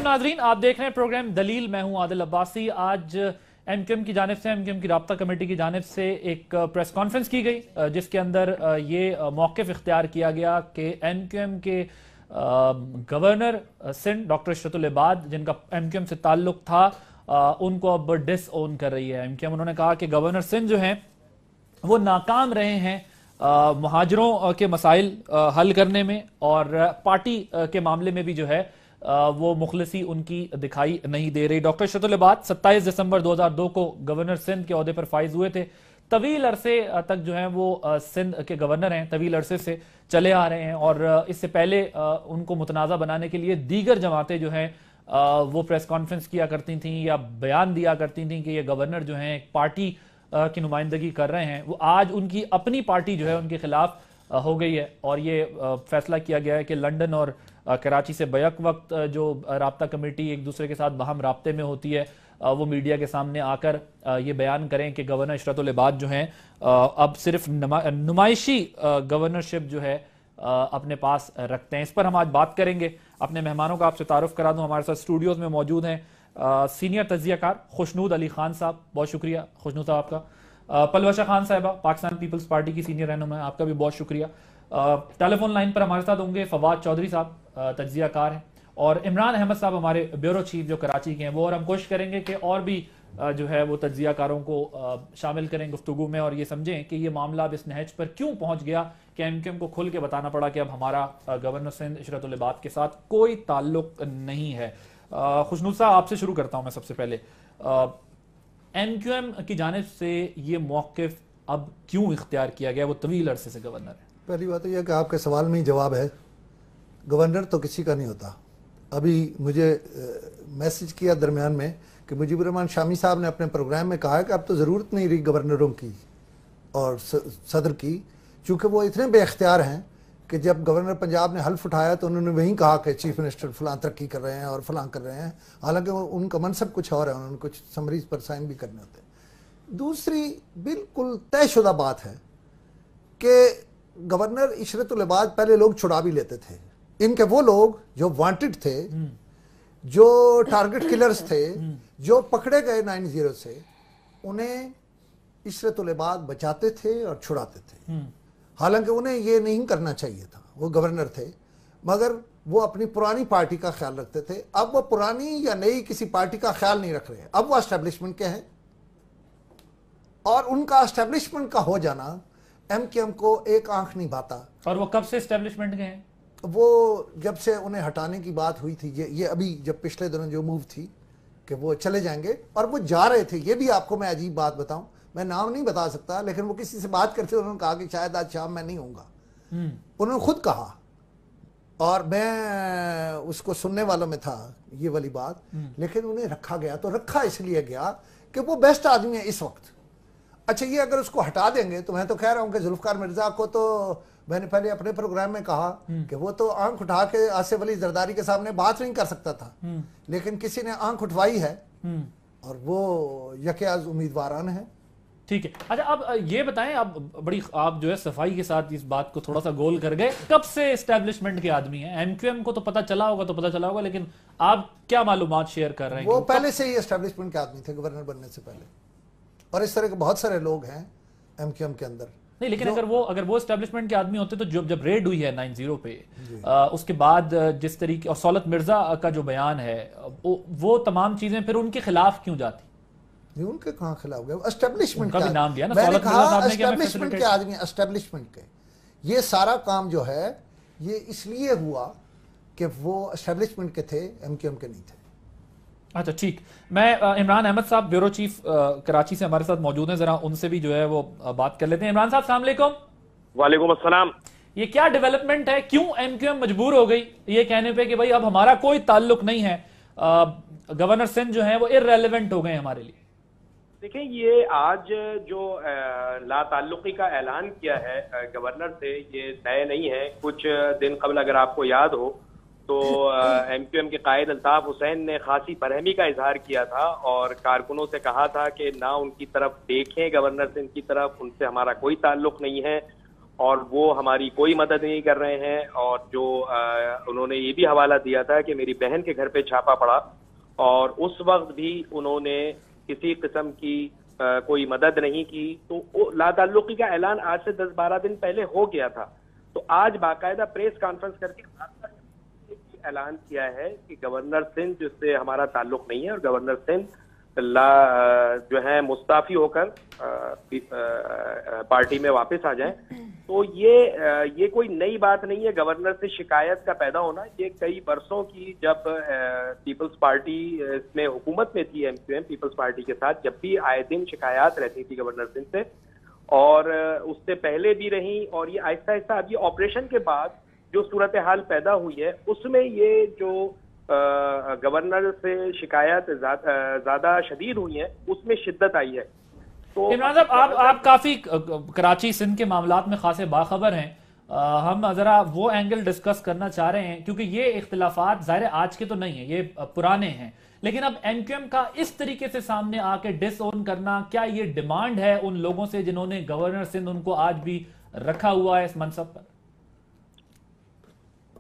नाजरीन, आप देख रहे हैं प्रोग्राम दलील। मैं हूं आदिल अब्बासी। आज एमक्यूएम की जानिब से, एमक्यूएम की राब्ता कमेटी की जानिब से एक प्रेस कॉन्फ्रेंस की गई जिसके अंदर ये मौक़िफ़ इख्तियार किया गया कि एमक्यूएम के गवर्नर सिंध डॉक्टर इशरतुल इबाद, जिनका एमक्यूएम से ताल्लुक था, उनको अब डिसओन कर रही है एमक्यूएम। उन्होंने कहा कि गवर्नर सिंध जो हैं वो नाकाम रहे हैं मुहाजिरों के मसाइल हल करने में, और पार्टी के मामले में भी जो है वो मुखलिसी उनकी दिखाई नहीं दे रही। डॉक्टर इशरतुल इबाद 27 दिसंबर 2002 को गवर्नर सिंध के ओहदे पर फाइज हुए थे। तवील अरसे तक जो है वो सिंध के गवर्नर हैं, तवील अरसे से चले आ रहे हैं, और इससे पहले उनको मुतनाज़ा बनाने के लिए दीगर जमातें जो हैं वो प्रेस कॉन्फ्रेंस किया करती थीं या बयान दिया करती थीं कि ये गवर्नर जो हैं एक पार्टी की नुमाइंदगी कर रहे हैं। वो आज उनकी अपनी पार्टी जो है उनके खिलाफ हो गई है, और ये फैसला किया गया है कि लंदन और कराची से बैक वक्त जो राब्ता कमेटी एक दूसरे के साथ बहम राब्ते में होती है, वो मीडिया के सामने आकर ये बयान करें कि गवर्नर इशरतुल इबाद जो हैं अब सिर्फ नुमाइशी गवर्नरशिप जो है अपने पास रखते हैं। इस पर हम आज बात करेंगे। अपने मेहमानों का आपसे तारुफ करा दूं। हमारे साथ स्टूडियोज में मौजूद हैं सीनियर तज्जियाकार खुशनूद अली खान साहब, बहुत शुक्रिया खुशनूद साहब आपका। पलवशा खान साहिबा, पाकिस्तान पीपल्स पार्टी की सीनियर रहनुमा, आपका भी बहुत शुक्रिया। टेलीफोन लाइन पर हमारे साथ होंगे फवाद चौधरी साहब, तज्जियाकार हैं, और इमरान अहमद साहब हमारे ब्यूरो चीफ जो कराची के हैं वो। और हम कोशिश करेंगे कि और भी जो है वो तज्जियाकारों को शामिल करें गुफ्तगू में, और ये समझें कि ये मामला अब इस नहज पर क्यों पहुंच गया कि एमक्यूएम को खुल के बताना पड़ा कि अब हमारा गवर्नर सिंध इशरतुल इबाद के साथ कोई ताल्लुक नहीं है। खुशनूद साहब, आपसे शुरू करता हूं मैं सबसे पहले। एमक्यूएम की जानिब से ये मौक़िफ़ अब क्यों इख्तियार किया गया? वो तवील अरसे से गवर्नर है। पहली बात तो यह कि आपके सवाल में ही जवाब है, गवर्नर तो किसी का नहीं होता। अभी मुझे मैसेज किया दरमियान में कि मुजीबुर रहमान शामी साहब ने अपने प्रोग्राम में कहा है कि अब तो ज़रूरत नहीं रही गवर्नरों की और सदर की, चूँकि वो इतने बेख्तियार हैं कि जब गवर्नर पंजाब ने हल्फ उठाया तो उन्होंने वहीं कहा कि चीफ मिनिस्टर फलां तरक्की कर रहे हैं और फलां कर रहे हैं, हालांकि उनका मनसब कुछ और है, उन्होंने कुछ समरीज पर साइन भी करने होते हैं। दूसरी बिल्कुल तयशुदा बात है कि गवर्नर इशरतुल इबाद पहले लोग छुड़ा भी लेते थे। इनके वो लोग जो वांटेड थे, जो टारगेट किलर्स थे, जो पकड़े गए 90 से, उन्हें इशरतुल इबाद बचाते थे और छुड़ाते थे। हालांकि उन्हें ये नहीं करना चाहिए था, वो गवर्नर थे, मगर वो अपनी पुरानी पार्टी का ख्याल रखते थे। अब वो पुरानी या नई किसी पार्टी का ख्याल नहीं रख रहे, अब वो एस्टेब्लिशमेंट के हैं, और उनका एस्टेब्लिशमेंट का हो जाना एमक्यूएम को एक आंख नहीं भाता। और वो कब से एस्टेब्लिशमेंट के हैं? वो जब से उन्हें हटाने की बात हुई थी, ये अभी जब पिछले दिनों जो मूव थी कि वो चले जाएंगे, और वो जा रहे थे। ये भी आपको मैं अजीब बात बताऊं, मैं नाम नहीं बता सकता, लेकिन वो किसी से बात करते उन्होंने कहा कि शायद आज शाम मैं नहीं होऊंगा। उन्होंने खुद कहा, और मैं उसको सुनने वालों में था ये वाली बात, लेकिन उन्हें रखा गया। तो रखा इसलिए गया कि वो बेस्ट आदमी है इस वक्त। अच्छा, ये अगर उसको हटा देंगे तो मैं तो कह रहा हूं कि जुल्फकार मिर्जा को तो मैंने पहले अपने प्रोग्राम में कहा कि वो तो आंख उठा के आसिफ अली जरदारी के सामने बात नहीं कर सकता था, लेकिन किसी ने आंख उठवाई है और वो यकियाज उम्मीदवारान है। ठीक है। अच्छा, अब ये बताएं, आप जो है सफाई के साथ इस बात को थोड़ा सा गोल कर गए। कब से एस्टेब्लिशमेंट के आदमी हैं? एमक्यूएम को तो पता चला होगा, लेकिन आप क्या मालूमात शेयर कर रहे हैं? वो पहले से ही एस्टेब्लिशमेंट के आदमी थे, गवर्नर बनने से पहले, और इस तरह के बहुत सारे लोग हैं एमक्यूएम के अंदर। नहीं, लेकिन अगर वो एस्टेब्लिशमेंट के आदमी होते तो जब रेड हुई है 90 पे, उसके बाद जिस तरीके, और सौलत मिर्जा का जो बयान है, वो तमाम चीजें फिर उनके खिलाफ क्यों जाती? उनके कहाँ खिलाफ गए? एस्टेब्लिशमेंट का भी नाम दिया ना, मैंने कहा एस्टेब्लिशमेंट के आदमी, एस्टेब्लिशमेंट के। ये सारा काम जो है ये इसलिए हुआ कि वो एस्टेब्लिशमेंट के थे, एमक्यूएम के नहीं थे। अच्छा, ठीक। मैं इमरान अहमद साहब ब्यूरो चीफ कराची से हमारे साथ मौजूद हैं, जरा उनसे भी जो है वो बात कर लेते हैं। इमरान साहब, अस्सलाम वालेकुम। वालेकुम अस्सलाम। ये क्या डेवलपमेंट है? क्यों एमक्यूएम मजबूर हो गई ये कहने पे कि भाई अब हमारा कोई ताल्लुक नहीं है, गवर्नर सिंध जो है वो इररेलेवेंट हो गए हमारे लिए? देखिए, ये आज जो ला ताल्लुकी का ऐलान किया है गवर्नर से, ये नए नहीं है। कुछ दिन कबल अगर आपको याद हो तो एमक्यूएम के कायद अल्ताफ हुसैन ने खासी बरहमी का इजहार किया था और कारकुनों से कहा था कि ना उनकी तरफ देखें, गवर्नर सिंध की तरफ, उनसे हमारा कोई ताल्लुक नहीं है। اور وہ ہماری کوئی مدد نہیں کر رہے ہیں. اور جو انہوں نے یہ بھی حوالہ دیا تھا کہ میری بہن کے گھر پہ چھاپا پڑا اور اس وقت بھی انہوں نے کسی قسم کی کوئی مدد نہیں کی. تو لا تعلقی کا اعلان آج سے 10-12 دن پہلے ہو گیا تھا. تو آج باقاعدہ پریس کانفرنس کر کے اعلان کیا ہے کہ گورنر سندھ جس سے ہمارا تعلق نہیں ہے اور گورنر سندھ جو ہے مستعفی ہو کر پارٹی میں واپس آ جائیں. تو یہ کوئی نئی بات نہیں ہے گورنر سے شکایت کا پیدا ہونا. یہ کئی برسوں کی جب پیپلز پارٹی اس میں حکومت میں تھی MQM پیپلز پارٹی کے ساتھ, جب بھی آئے دن شکایات رہتی تھی گورنر سندھ سے, اور اس سے پہلے بھی رہیں. اور یہ آہستہ آہستہ اب یہ آپریشن کے بعد جو صورتحال پیدا ہوئی ہے اس میں یہ جو گورنر سے شکایت زیادہ شدید ہوئی ہیں اس میں شدت آئی ہے. تو عمران صاحب آپ کافی کراچی سندھ کے معاملات میں خاصے باخبر ہیں. ہم ذرا وہ اینگل ڈسکس کرنا چاہ رہے ہیں کیونکہ یہ اختلافات ظاہر آج کے تو نہیں ہیں, یہ پرانے ہیں, لیکن اب MQM کا اس طریقے سے سامنے آ کے ڈس اون کرنا, کیا یہ ڈیمانڈ ہے ان لوگوں سے جنہوں نے گورنر سندھ ان کو آج بھی رکھا ہوا ہے اس منصب پر؟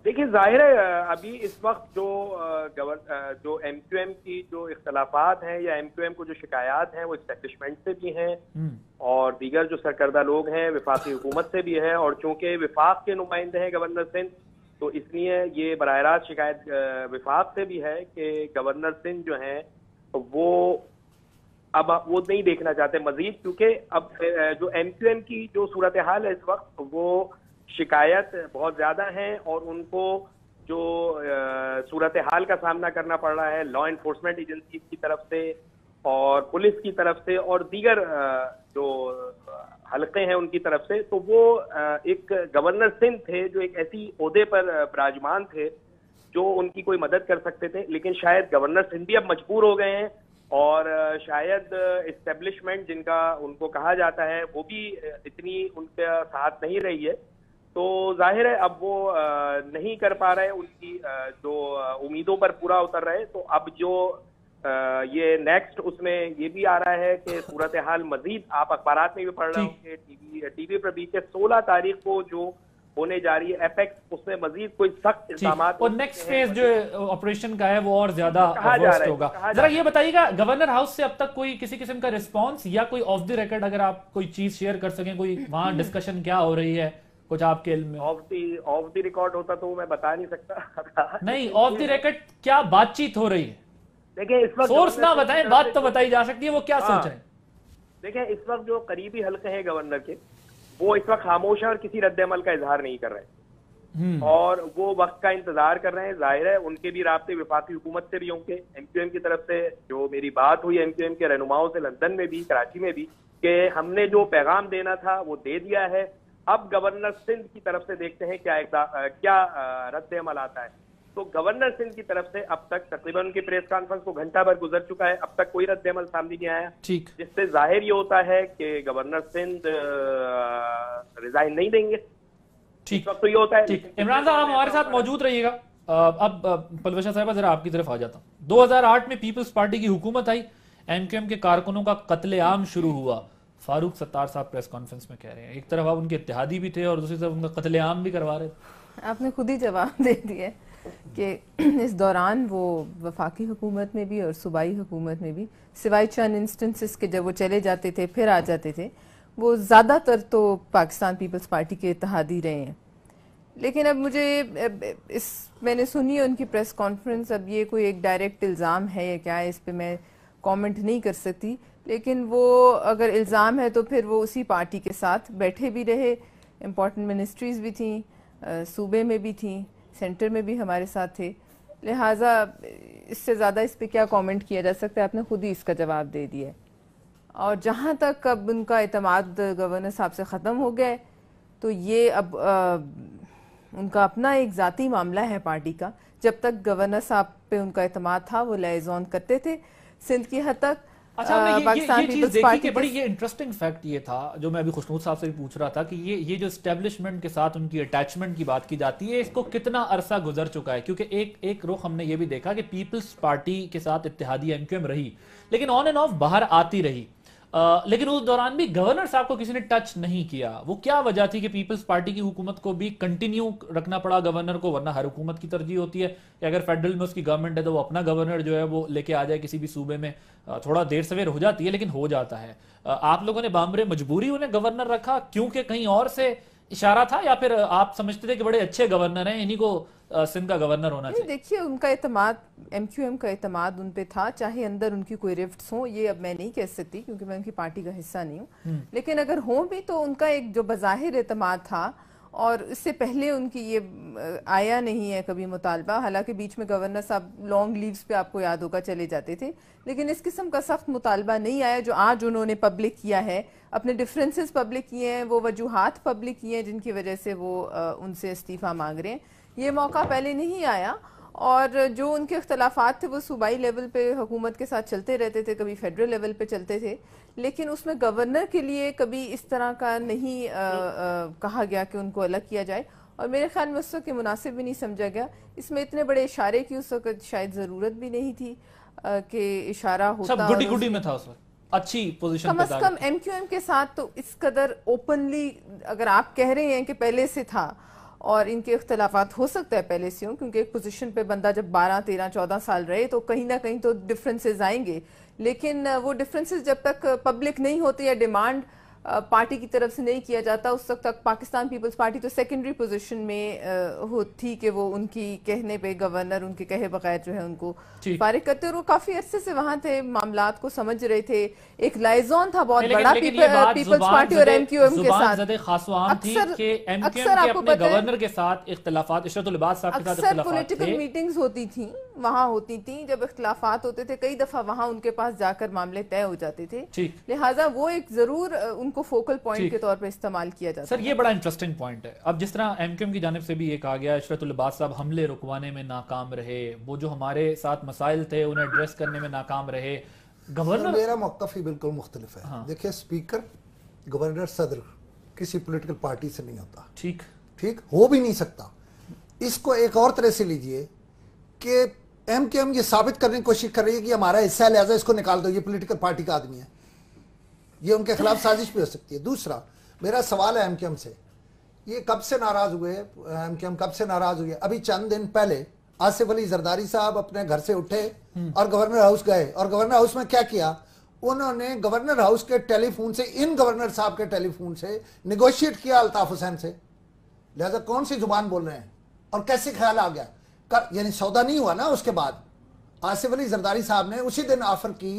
دیکھیں ظاہر ہے ابھی اس وقت جو MQM کی جو اختلافات ہیں یا MQM کو جو شکایات ہیں وہ اسٹیبلشمنٹ سے بھی ہیں اور دیگر جو سرکردہ لوگ ہیں وفاقی حکومت سے بھی ہیں. اور چونکہ وفاق کے نمائندے ہیں گورنر سندھ تو اس لیے یہ براہ راست شکایت وفاق سے بھی ہے کہ گورنر سندھ جو ہیں وہ اب وہ نہیں دیکھنا چاہتے مزید, کیونکہ اب جو MQM کی جو صورتحال ہے اس وقت وہ شکایت بہت زیادہ ہیں اور ان کو جو صورتحال کا سامنا کرنا پڑ رہا ہے لا انفورسمنٹ ایجنسی کی طرف سے اور پولیس کی طرف سے اور دیگر جو حلقے ہیں ان کی طرف سے, تو وہ ایک گورنر سندھ تھے جو ایک ایسی عہدے پر براجمان تھے جو ان کی کوئی مدد کر سکتے تھے. لیکن شاید گورنر سندھ بھی اب مجبور ہو گئے ہیں اور شاید اسٹیبلشمنٹ جن کا ان کو کہا جاتا ہے وہ بھی اتنی ان کا ساتھ نہیں رہی ہے. تو ظاہر ہے اب وہ نہیں کر پا رہے, ان کی جو امیدوں پر پورا اتر رہے. تو اب جو یہ نیکسٹ اس میں یہ بھی آ رہا ہے کہ صورتحال مزید آپ اخبارات میں بھی پڑھ رہے ہوں کہ ٹی وی پر بھی کہ 16 تاریخ کو جو ہونے جا رہی ہے ایپیکس, اس میں مزید کوئی سخت اقدامات اور نیکسٹ فیز جو آپریشن کا ہے وہ اور زیادہ ورسٹ ہوگا. ذرا یہ بتائیے گا گورنر ہاؤس سے اب تک کوئی کسی قسم کا رسپانس یا کوئی آف دی ریکارڈ اگر آپ کوئی چیز شیئر کر سکیں, کوئی وہاں ڈسکشن کیا ہو رہی ہے کچھ آپ کے علم میں؟ آف دی ریکارڈ ہوتا تو میں بتا نہیں سکتا. نہیں, آف دی ریکارڈ کیا بات چیت ہو رہی ہے؟ دیکھیں اس وقت سورس نہ بتائیں, بات تو بتائی جا سکتی ہے, وہ کیا سوچ رہے ہیں؟ دیکھیں اس وقت جو قریبی حلقے ہیں گورنر کے وہ اس وقت خاموش ہیں اور کسی رد عمل کا اظہار نہیں کر رہے اور وہ وقت کا انتظار کر رہے ہیں. ظاہر ہے ان کے بھی رابطے وفاقی حکومت سے بھی ہوں گے, MQM کی طرف سے جو میری بات ہوئی MQM کے رہنماؤں سے لندن میں بھی کراچی میں بھی کہ ہم نے جو پیغام دینا تھا وہ دے دیا ہے. اب گورنر سندھ کی طرف سے دیکھتے ہیں کیا رد عمل آتا ہے. تو گورنر سندھ کی طرف سے اب تک تقریباً ان کی پریس کانفرنس کو گھنٹہ بھر گزر چکا ہے, اب تک کوئی رد عمل سامنے نہیں آیا, جس سے ظاہر یہ ہوتا ہے کہ گورنر سندھ ریزائن نہیں دیں گے. ٹھیک وقت تو یہ ہوتا ہے. عمران صاحب آپ ہمارے ساتھ موجود رہیے گا. اب پلوشا صاحبہ ذرا آپ کی طرف آ جاتا ہوں. 2008 میں پیپلز پارٹی کی حکومت آئی, MQM کے کارکنوں کا قتل عام شروع ہوا. فاروق ستار صاحب پریس کانفرنس میں کہہ رہے ہیں ایک طرف آپ ان کے اتحادی بھی تھے اور دوسری طرف ان کا قتل عام بھی کروا رہے تھے. آپ نے خود ہی جواب دے دیا کہ اس دوران وہ وفاقی حکومت میں بھی اور صوبائی حکومت میں بھی سوائے چند انسٹنسز کے جب وہ چلے جاتے تھے پھر آ جاتے تھے, وہ زیادہ تر تو پاکستان پیپلز پارٹی کے اتحادی رہے ہیں. لیکن اب مجھے میں نے سنی ان کی پریس کانفرنس, اب یہ کوئی ایک ڈائریکٹ الزام ہے یا کیا ہے اس پہ میں کامنٹ نہیں کر سکتی, لیکن وہ اگر الزام ہے تو پھر وہ اسی پارٹی کے ساتھ بیٹھے بھی رہے, امپورٹنٹ منسٹریز بھی تھیں, صوبے میں بھی تھیں, سینٹر میں بھی ہمارے ساتھ تھے, لہٰذا اس سے زیادہ اس پہ کیا کامنٹ کیا جا سکتا ہے, آپ نے خود ہی اس کا جواب دے دیا ہے. اور جہاں تک اب ان کا اعتماد گورنر صاحب سے ختم ہو گیا تو یہ اب ان کا اپنا ایک ذاتی معاملہ ہے پارٹی کا. جب تک گورنر صاحب پہ ان کا اعتماد تھا وہ لائزون کرتے تھے سندھ کی حد تک. اچھا یہ چیز دیکھی کہ بڑی یہ انٹرسٹنگ فیکٹ یہ تھا جو میں ابھی خوشنود صاحب سے بھی پوچھ رہا تھا کہ یہ جو اسٹیبلشمنٹ کے ساتھ ان کی اٹیچمنٹ کی بات کی جاتی ہے اس کو کتنا عرصہ گزر چکا ہے, کیونکہ ایک رخ ہم نے یہ بھی دیکھا کہ پیپلز پارٹی کے ساتھ اتحادی MQM رہی لیکن آن اینڈ آف باہر آتی رہی. लेकिन उस दौरान भी गवर्नर साहब को किसी ने टच नहीं किया। वो क्या वजह थी कि पीपल्स पार्टी की हुकूमत को भी कंटिन्यू रखना पड़ा गवर्नर को? वरना हर हुकूमत की तरजीह होती है कि अगर फेडरल में उसकी गवर्नमेंट है तो वो अपना गवर्नर जो है वो लेके आ जाए किसी भी सूबे में। थोड़ा देर सवेर हो जाती है लेकिन हो जाता है। आप लोगों ने बामरे मजबूरी उन्हें गवर्नर रखा क्योंकि कहीं और से इशारा था, या फिर आप समझते थे कि बड़े अच्छे गवर्नर हैं, इन्हीं को सिंध का गवर्नर होना चाहिए? देखिए, उनका एतमाद, MQM का एतमाद उन पे था, चाहे अंदर उनकी कोई रिफ्ट्स हों, ये अब मैं नहीं कह सकती क्योंकि मैं उनकी पार्टी का हिस्सा नहीं हूँ, लेकिन अगर हों भी तो उनका एक जो बज़ाहिर एतमाद था, और इससे पहले उनकी ये आया नहीं है कभी मुतालबा। हालांकि बीच में गवर्नर साहब लॉन्ग लीव्स पे आपको याद होगा चले जाते थे, लेकिन इस किस्म का सख्त मुतालबा नहीं आया जो आज उन्होंने पब्लिक किया है। अपने डिफरेंसेस पब्लिक किए हैं, वो वजूहात पब्लिक किए हैं जिनकी वजह से वो उनसे इस्तीफ़ा मांग रहे हैं। ये मौका पहले नहीं आया, और जो उनके इख्तलाफात थे वो सूबाई लेवल पे हुकूमत के साथ चलते रहते थे, कभी फेडरल लेवल पे चलते थे, लेकिन उसमें गवर्नर के लिए कभी इस तरह का नहीं कहा गया कि उनको अलग किया जाए, और मेरे ख्याल में उस वक्त मुनासिब भी नहीं समझा गया। इसमें इतने बड़े इशारे की उस वक्त शायद ज़रूरत भी नहीं थी कि इशारा होता। सब गुडी में था उस वक्त, अच्छी पोजीशन कम से कम MQM के साथ तो इस कदर ओपनली, अगर आप कह रहे हैं कि पहले से था, और इनके इख्तलाफात हो सकता है पहले से हों, क्योंकि एक पोजीशन पे बंदा जब 12, 13, 14 साल रहे तो कहीं ना कहीं तो डिफरेंसेस आएंगे, लेकिन वो डिफरेंसेस जब तक पब्लिक नहीं होते या डिमांड पार्टी की तरफ से नहीं किया जाता, उस वक्त तक पाकिस्तान पीपल्स पार्टी तो सेकेंडरी पोजीशन में थी कि वो उनकी कहने पे गवर्नर उनके कहे बगैर जो है उनको फारिग करते, और वो काफी अरसे से वहां थे, मामलात को समझ रहे थे, एक लाइजॉन था बहुत बड़ा पीपल्स पार्टी और MQM के साथ। अक्सर आपको पता है के साथ इख्तलाफात, इशरतुल इबाद साहब के साथ अक्सर पॉलिटिकल मीटिंग्स होती थी, वहां होती थी, जब इख्तलाफात होते थे कई दफा वहां उनके पास जाकर मामले तय हो जाते थे, लिहाजा वो एक जरूर उनको फोकल पॉइंट के तौर पे इस्तेमाल किया जाता है। सर, ये बड़ा इंटरेस्टिंग पॉइंट है। अब जिस तरह MQM की जानिब से भी ये कहा गया, इशरतुल इबाद साहब हमले रुकवाने में नाकाम रहे, वो जो हमारे साथ मसाइल थे उन्हें एड्रेस करने में नाकाम रहे। गवर्नर, मेरा मौक़िफ़ ही बिल्कुल मुख्तलिफ है। देखिए, स्पीकर, गवर्नर, सदर किसी पॉलिटिकल पार्टी से नहीं होता, ठीक हो भी नहीं सकता। इसको एक और तरह से लीजिए कि MQM ये साबित करने की कोशिश कर रही है कि हमारा हिस्सा है, लिहाजा इसको निकाल दो, ये पॉलिटिकल पार्टी का आदमी है, ये उनके खिलाफ साजिश भी हो सकती है। दूसरा मेरा सवाल है MQM से, ये कब से नाराज हुए? MQM कब से नाराज हुई है? अभी चंद दिन पहले आसिफ अली जरदारी साहब अपने घर से उठे और गवर्नर हाउस गए, और गवर्नर हाउस में क्या किया? उन्होंने गवर्नर हाउस के टेलीफोन से, इन गवर्नर साहब के टेलीफोन से निगोशिएट किया अल्ताफ हुसैन से। लिहाजा कौन सी जुबान बोल रहे हैं और कैसे ख्याल आ गया? यानी सौदा नहीं हुआ ना। उसके बाद आसिफ अली जरदारी साहब ने उसी दिन ऑफर की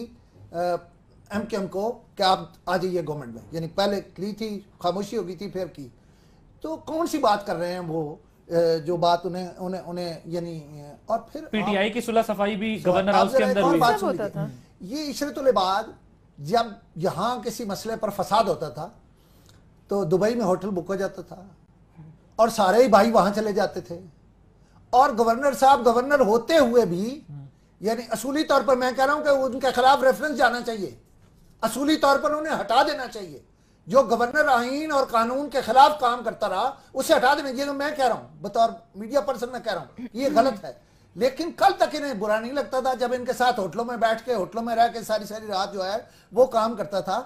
MQM को कि आप आ जाइए गवर्नमेंट में, यानी पहले की थी, खामोशी हो गई थी, फिर की। तो कौन सी बात कर रहे हैं वो, जो बात उन्हें यानी, और फिर PTI की सुलह सफाई भी गवर्नर हाउस के अंदर हुई। बात होता था। ये इशरतुल इबाद जब यहाँ किसी मसले पर फसाद होता था तो दुबई में होटल बुक हो जाता था और सारे ही भाई वहां चले जाते थे, और गवर्नर साहब गवर्नर होते हुए भी, यानी असूली तौर पर मैं कह रहा हूं कि उनके खिलाफ रेफरेंस जाना चाहिए, असूली तौर पर उन्हें हटा देना चाहिए। जो गवर्नर आईन और कानून के खिलाफ काम करता रहा उसे हटा देना। ये तो मैं कह रहा हूं, बतौर मीडिया पर्सन मैं कह रहा हूं ये गलत है, लेकिन कल तक इन्हें बुरा नहीं लगता था जब इनके साथ होटलों में बैठ के, होटलों में रह के सारी सारी रात जो है वो काम करता था।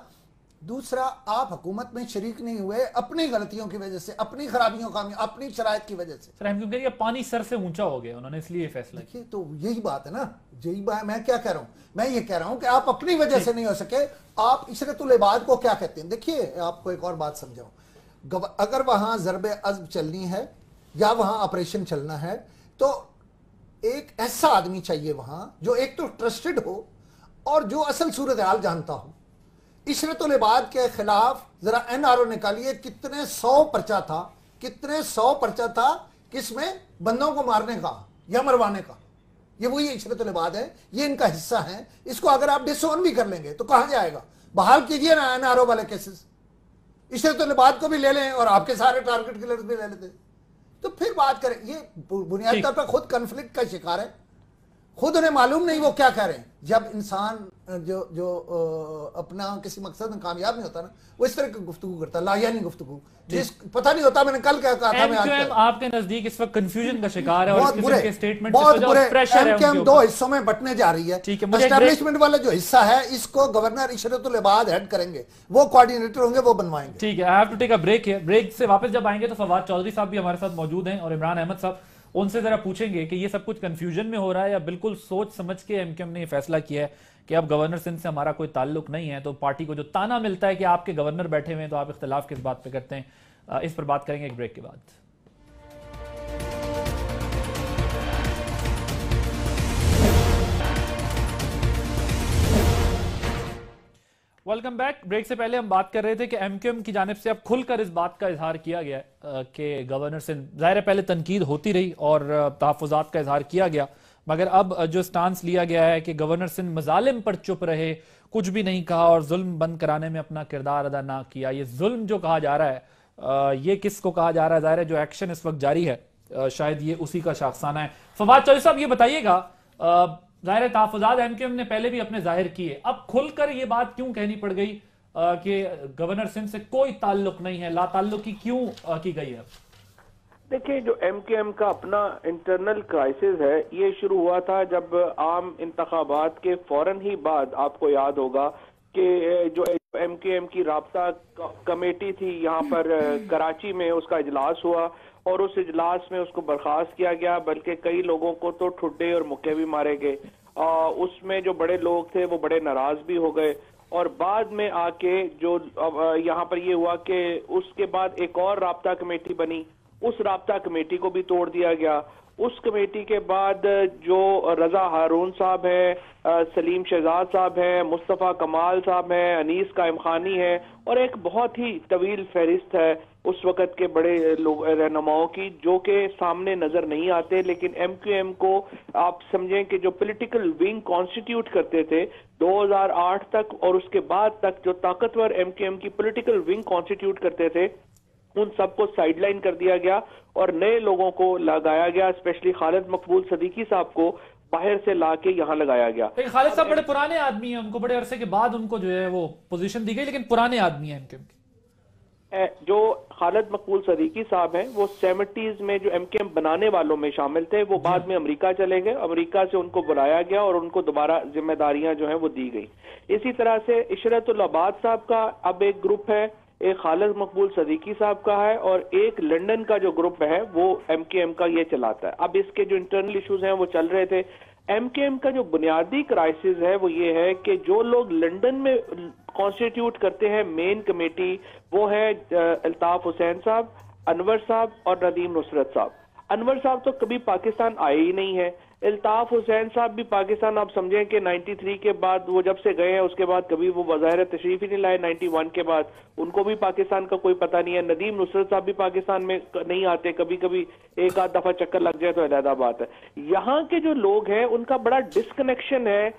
दूसरा, आप हुकूमत में शरीक नहीं हुए अपनी गलतियों की वजह से, अपनी खराबियों का, अपनी शराइत की वजह से। सर, हम क्यों कह रहे हैं पानी सर से ऊंचा हो गया, उन्होंने इसलिए फैसला किया। तो यही बात है ना, यही बात मैं क्या कह रहा हूं, मैं ये कह रहा हूं कि आप अपनी वजह से नहीं हो सके। आप इशरतुल इबाद को क्या कहते हैं? देखिए, आपको एक और बात समझाऊं, अगर वहां ज़रबे अज़्ब चलनी है या वहां ऑपरेशन चलना है तो एक ऐसा आदमी चाहिए वहां जो एक तो ट्रस्टेड हो और जो असल सूरत हाल जानता हो। इशरतुल इबाद के खिलाफ जरा NRO निकालिए, कितने 100 पर्चा था, कितने 100 पर्चा था, किसमें? बंदों को मारने का या मरवाने का। ये वही इशरतुल इबाद है, ये इनका हिस्सा है। इसको अगर आप डिसोन भी कर लेंगे तो कहां जाएगा? बहाल कीजिए ना NRO वाले केसेस, इशरतुल इबाद को भी ले लें और आपके सारे टारगेट किलर्स भी ले लेते, तो फिर बात करें। ये बुनियादी तौर पर खुद कन्फ्लिक्ट का शिकार है, خود انہیں معلوم نہیں وہ کیا کہہ رہے ہیں. جب انسان جو اپنا کسی مقصد میں کامیاب نہیں ہوتا نا وہ اس طرح کی گفتگو کرتا ہے, لا یعنی گفتگو, جس پتہ نہیں ہوتا میں نے کل کیا کہا تھا. میں آج آپ کے نزدیک اس وقت کنفیوژن کا شکار ہے اور بہت اس برے, قسم کے سٹیٹمنٹ بہت برے. ایم کیو ایم دو حصوں میں بٹنے جا رہی ہے. اسٹیبلشمنٹ والا جو حصہ ہے اس کو گورنر عشرت العباد ہیڈ کریں گے, وہ کوارڈینیٹر ہوں گے, وہ بنوائیں گے. ٹھیک ہے, I have to take a break ہے. بریک سے واپس جب آئیں گے تو فواد چودھری صاحب بھی ہمارے ساتھ موجود ہیں اور عمران احمد صاحب, ان سے ذرا پوچھیں گے کہ یہ سب کچھ کنفیوژن میں ہو رہا ہے یا بالکل سوچ سمجھ کے ایم کیو ایم نے یہ فیصلہ کیا ہے کہ اب گورنر سندھ سے ہمارا کوئی تعلق نہیں ہے, تو پارٹی کو جو تانا ملتا ہے کہ آپ کے گورنر بیٹھے ہوئے ہیں تو آپ اختلاف کس بات پہ کرتے ہیں, اس پر بات کریں گے ایک بریک کے بعد. Welcome back. بریک سے پہلے ہم بات کر رہے تھے کہ ایم کیو ایم کی جانب سے اب کھل کر اس بات کا اظہار کیا گیا کہ گورنر سندھ, ظاہر ہے پہلے تنقید ہوتی رہی اور تحفظات کا اظہار کیا گیا, مگر اب جو سٹانس لیا گیا ہے کہ گورنر سندھ مظالم پر چپ رہے, کچھ بھی نہیں کہا اور ظلم بند کرانے میں اپنا کردار ادا نہ کیا. یہ ظلم جو کہا جا رہا ہے یہ کس کو کہا جا رہا ہے؟ ظاہر ہے جو ایکشن اس وقت جاری ہے شاید یہ اسی کا شاخسانہ ہے. فواد چودھری صاحب یہ بتائیے گا, ظاہر تحفظات ایم کیو ایم نے پہلے بھی اپنے ظاہر کیے, اب کھل کر یہ بات کیوں کہنی پڑ گئی کہ گورنر سندھ سے کوئی تعلق نہیں ہے, لا تعلقی کیوں کی گئی ہے؟ دیکھیں, جو ایم کیو ایم کا اپنا انٹرنل کرائسس ہے یہ شروع ہوا تھا جب عام انتخابات کے فوراً ہی بعد آپ کو یاد ہوگا کہ جو ایم کیو ایم کی رابطہ کمیٹی تھی یہاں پر کراچی میں, اس کا اجلاس ہوا اور اس اجلاس میں اس کو برخاست کیا گیا, بلکہ کئی لوگوں کو تو ٹھڈے اور مکے بھی مارے گئے. اس میں جو بڑے لوگ تھے وہ بڑے ناراض بھی ہو گئے اور بعد میں آ کے جو یہاں پر یہ ہوا کہ اس کے بعد ایک اور رابطہ کمیٹی بنی, اس رابطہ کمیٹی کو بھی توڑ دیا گیا. اس کمیٹی کے بعد جو رضا ہارون صاحب ہیں, سلیم شہزاد صاحب ہیں, مصطفیٰ کمال صاحب ہیں, انیس قائم خانی ہے اور ایک بہت ہی طویل فہرست ہے اس وقت کے بڑے لوگ رہنماؤں کی جو کہ سامنے نظر نہیں آتے, لیکن ایم کیو ایم کو آپ سمجھیں کہ جو پولیٹیکل ونگ کانسٹیٹیوٹ کرتے تھے 2008 تک اور اس کے بعد تک جو طاقتور ایم کیو ایم کی پولیٹیکل ونگ کانسٹیٹیوٹ کرتے تھے ان سب کو سائیڈ لائن کر دیا گیا اور نئے لوگوں کو لگایا گیا, اسپیشلی خالد مقبول صدیقی صاحب کو باہر سے لا کے یہاں لگایا گیا. خالد صاحب بڑے پرانے آدمی ہیں, ان کو بڑے عرصے کے بعد ان کو جو ہے وہ پوزیشن دی گئی, لیکن پرانے آدمی ہیں ایم کیو ایم کے. جو خالد مقبول صدیقی صاحب ہیں وہ 70s میں جو ایم کیو ایم بنانے والوں میں شامل تھے, وہ بعد میں امریکہ چلے گئے, امریکہ سے ان کو بلایا گیا اور ان کو دوبارہ ذمہ داریاں جو ہیں وہ دی گئی. اسی طرح سے عشرت العباد صاحب کا اب ایک گروپ ہے, ایک خالد مقبول صدیقی صاحب کا ہے اور ایک لنڈن کا جو گروپ ہے وہ ایم کیو ایم کا یہ چلاتا ہے. اب اس کے جو انٹرنل ایشوز ہیں وہ چل رہے تھے. ایم کیو ایم کا جو بنیادی کرائسس ہے وہ یہ ہے کہ جو لوگ لنڈن میں کانسٹیٹیوٹ کرتے ہیں مین کمیٹی, وہ ہے الطاف حسین صاحب, انور صاحب اور ندیم نصرت صاحب. انور صاحب تو کبھی پاکستان آئے ہی نہیں ہے. الطاف حسین صاحب بھی پاکستان آپ سمجھیں کہ 93 کے بعد وہ جب سے گئے ہیں اس کے بعد کبھی وہ بظاہر تشریف ہی نہیں لائے. 91 کے بعد ان کو بھی پاکستان کا کوئی پتہ نہیں ہے. ندیم نصرت صاحب بھی پاکستان میں نہیں آتے, کبھی کبھی ایک آدھ دفعہ چکر لگ جائے تو علیحدہ بات ہے. یہاں کے جو لوگ ہیں ان کا بڑا ڈسکنیکشن ہے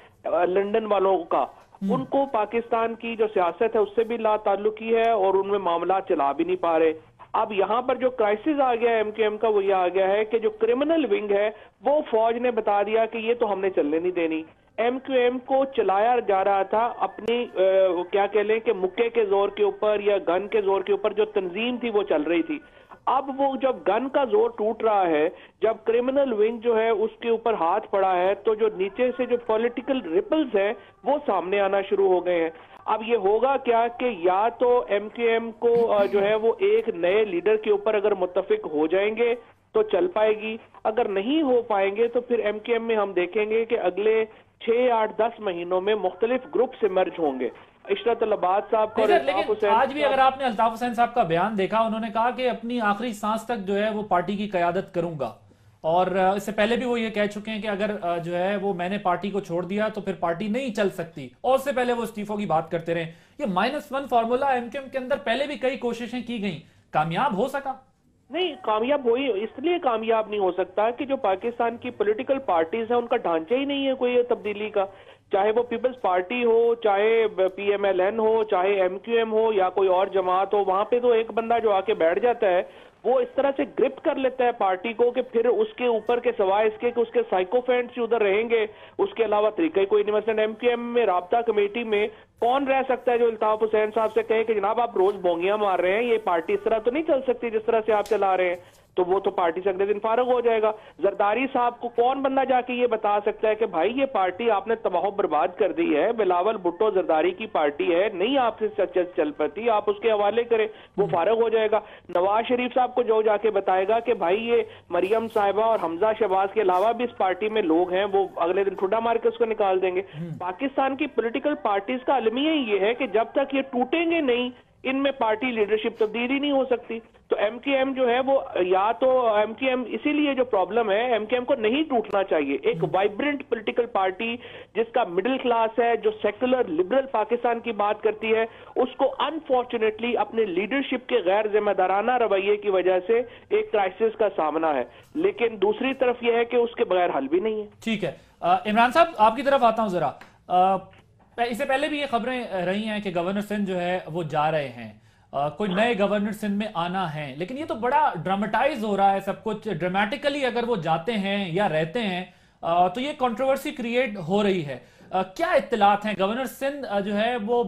لنڈن والوں کا, ان کو پاکستان کی جو سیاست ہے اس سے بھی لا تعلقی ہے اور ان میں معاملات چلا بھی نہیں پا رہے. اب یہاں پر جو کرائسس آ گیا ہے ایم کیو ایم کا وہ یہ آ گیا ہے کہ جو کرمنل ونگ ہے وہ فوج نے بتا دیا کہ یہ تو ہم نے چلنے نہیں دینی. ایم کیو ایم کو چلایا جا رہا تھا اپنی کیا کہہ لیں کہ مکے کے زور کے اوپر یا گن کے زور کے اوپر, جو تنظیم تھی وہ چل رہی تھی. اب وہ جب گن کا زور ٹوٹ رہا ہے, جب کرمنل ونگ جو ہے اس کے اوپر ہاتھ پڑا ہے, تو جو نیچے سے جو پولیٹیکل ریپلز ہیں وہ سامنے آنا شروع ہو گئے ہیں. اب یہ ہوگا کیا کہ یا تو ایم کیو ایم کو جو ہے وہ ایک نئے لیڈر کے اوپر اگر متفق ہو جائیں گے تو چل پائے گی, اگر نہیں ہو پائیں گے تو پھر ایم کیو ایم میں ہم دیکھیں گے کہ اگلے 6, 8, 10 مہینوں میں مختلف گروپ سے مرج ہوں گے. عشرت العباد صاحب کو, لیکن آج بھی اگر آپ نے الطاف حسین صاحب کا بیان دیکھا, انہوں نے کہا کہ اپنی آخری سانس تک جو ہے وہ پارٹی کی قیادت کروں گا, اور اس سے پہلے بھی وہ یہ کہہ چکے ہیں کہ اگر جو ہے وہ میں نے پارٹی کو چھوڑ دیا تو پھر پارٹی نہیں چل سکتی, اور اس سے پہلے وہ استعفوں کی بات کرتے رہے. یہ -1 فارمولا ایم کیو ایم کے اندر پہلے بھی کئی کوششیں کی گئیں, کامیاب ہو سکا نہیں. کامیاب ہوئی اس لیے کامیاب نہیں ہو سکتا کہ جو پاکستان کی پولیٹیکل پارٹیز ہیں ان کا ڈھانچہ ہی نہیں ہے کوئی تبدیلی کا, چاہے وہ پیپلز پارٹی ہو, چاہے پی ایم ایل این ہو, چاہے ایم کیو ایم ہو یا کوئی اور جماعت ہو. وہاں پہ تو ایک بندہ جو آ کے بیٹھ جاتا ہے वो इस तरह से ग्रिप कर लेता है पार्टी को कि फिर उसके ऊपर के सवाए इसके कि उसके साइकोफेंट्स उधर रहेंगे, उसके अलावा तरीका कोई नहीं। मसलन एमक्यूएम में राब्ता कमेटी में कौन रह सकता है जो अल्ताफ हुसैन साहब से कहे कि जनाब आप रोज बोंगियां मार रहे हैं, ये पार्टी इस तरह तो नहीं चल सकती जिस तरह से आप चला रहे हैं, तो वो तो पार्टी से अगले दिन फारग हो जाएगा। जरदारी साहब को कौन बंदा जाके ये बता सकता है कि भाई ये पार्टी आपने तबाह बर्बाद कर दी है, बिलावल भुट्टो जरदारी की पार्टी है, नहीं आपसे चल पाती, आप उसके हवाले करें, वो फारग हो जाएगा। नवाज शरीफ साहब को जो जाके बताएगा कि भाई ये मरियम साहिबा और हमजा शहबाज के अलावा भी इस पार्टी में लोग हैं, वो अगले दिन ठुड्डा मार के उसको निकाल देंगे। पाकिस्तान की पॉलिटिकल पार्टीज का अलमिया ये है कि जब तक ये टूटेंगे नहीं, इनमें पार्टी लीडरशिप तब्दीली नहीं हो सकती। तो एमक्यूएम जो है वो, या तो एमक्यूएम, इसीलिए जो प्रॉब्लम है, एमक्यूएम को नहीं टूटना चाहिए। एक वाइब्रेंट पॉलिटिकल पार्टी जिसका मिडिल क्लास है, जो सेकुलर लिबरल पाकिस्तान की बात करती है, उसको अनफॉर्चुनेटली अपने लीडरशिप के गैर जिम्मेदाराना रवैये की वजह से एक क्राइसिस का सामना है, लेकिन दूसरी तरफ यह है कि उसके बगैर हल भी नहीं है। ठीक है, इमरान साहब आपकी तरफ आता हूं जरा। इससे पहले भी ये खबरें रही हैं कि गवर्नर सिंध जो है वो जा रहे हैं, कोई नए गवर्नर सिंध में आना है, लेकिन ये तो बड़ा ड्रामेटाइज हो रहा है सब कुछ। ड्रामेटिकली अगर वो जाते हैं या रहते हैं तो ये कंट्रोवर्सी क्रिएट हो रही है। क्या इत्तलात हैं, गवर्नर सिंध जो है वो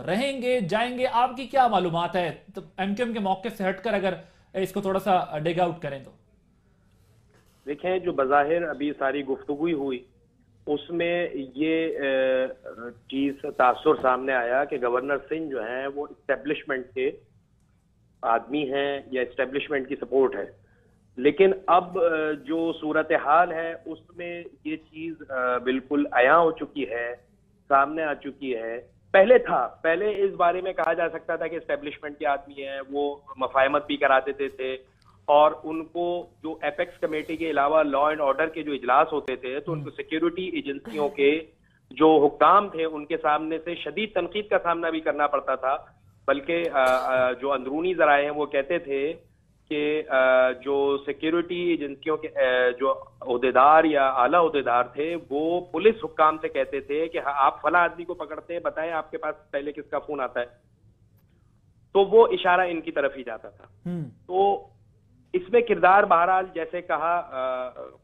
रहेंगे, जाएंगे, आपकी क्या मालूमात है? तो एमक्यूएम के मौके से हटकर अगर इसको थोड़ा सा डिग आउट करें तो। देखें, जो बज़ाहिर अभी सारी गुफ्तगू हुई उसमें ये चीज तासुर सामने आया कि गवर्नर सिंह जो है वो इस्टेब्लिशमेंट के आदमी हैं या इस्टेब्लिशमेंट की सपोर्ट है, लेकिन अब जो सूरत हाल है उसमें ये चीज बिल्कुल आया हो चुकी है, सामने आ चुकी है। पहले इस बारे में कहा जा सकता था कि इस्टेब्लिशमेंट के आदमी हैं, वो मफाहमत भी करा देते थे, और उनको जो एपेक्स कमेटी के अलावा लॉ एंड ऑर्डर के जो इजलास होते थे तो उनको सिक्योरिटी एजेंसियों के जो हुक्काम थे उनके सामने से शदीद तनकीद का सामना भी करना पड़ता था। बल्कि जो अंदरूनी जराए हैं वो कहते थे कि जो सिक्योरिटी एजेंसियों के जो ओहदेदार या आला ओहदेदार थे वो पुलिस हुक्काम से कहते थे कि आप फला आदमी को पकड़ते हैं, बताएं आपके पास पहले किसका फोन आता है, तो वो इशारा इनकी तरफ ही जाता था। तो इसमें किरदार बहरहाल जैसे कहा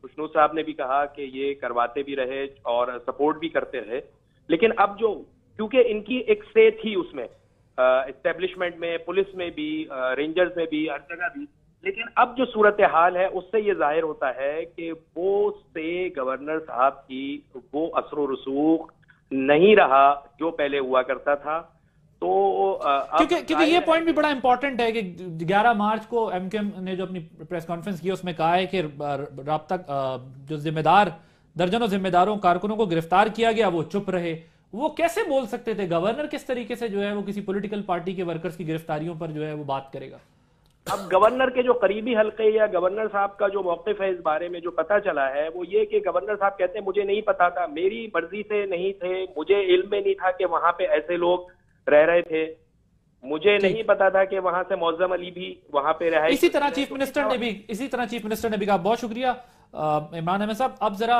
खुशनूद साहब ने भी कहा कि ये करवाते भी रहे और सपोर्ट भी करते रहे, लेकिन अब जो, क्योंकि इनकी एक से थी उसमें एस्टेब्लिशमेंट में, पुलिस में भी, रेंजर्स में भी, हर जगह भी, लेकिन अब जो सूरत हाल है उससे ये जाहिर होता है कि वो से गवर्नर साहब की वो असर व रसूख नहीं रहा जो पहले हुआ करता था। तो क्योंकि ये पॉइंट भी बड़ा इंपॉर्टेंट है कि 11 मार्च को एमक्यूएम ने जो अपनी प्रेस कॉन्फ्रेंस की उसमें कहा है कि राब्ता जो जिम्मेदार, दर्जनों जिम्मेदारों कारकुनों को गिरफ्तार किया गया, वो चुप रहे। वो कैसे बोल सकते थे? गवर्नर किस तरीके से जो है वो किसी पॉलिटिकल पार्टी के वर्कर्स की गिरफ्तारियों पर जो है वो बात करेगा? अब गवर्नर के जो करीबी हल्के या गवर्नर साहब का जो मौक़िफ़ है इस बारे में जो पता चला है वो ये कि गवर्नर साहब कहते हैं मुझे नहीं पता था, मेरी मर्जी से नहीं थे, मुझे इल्म में नहीं था कि वहां पे ऐसे लोग रह रहे थे, मुझे नहीं पता था कि वहां से मौज़म अली भी वहां पे रहे। इसी तरह चीफ मिनिस्टर ने भी कहा। बहुत शुक्रिया इमरान अहमद साहब। अब जरा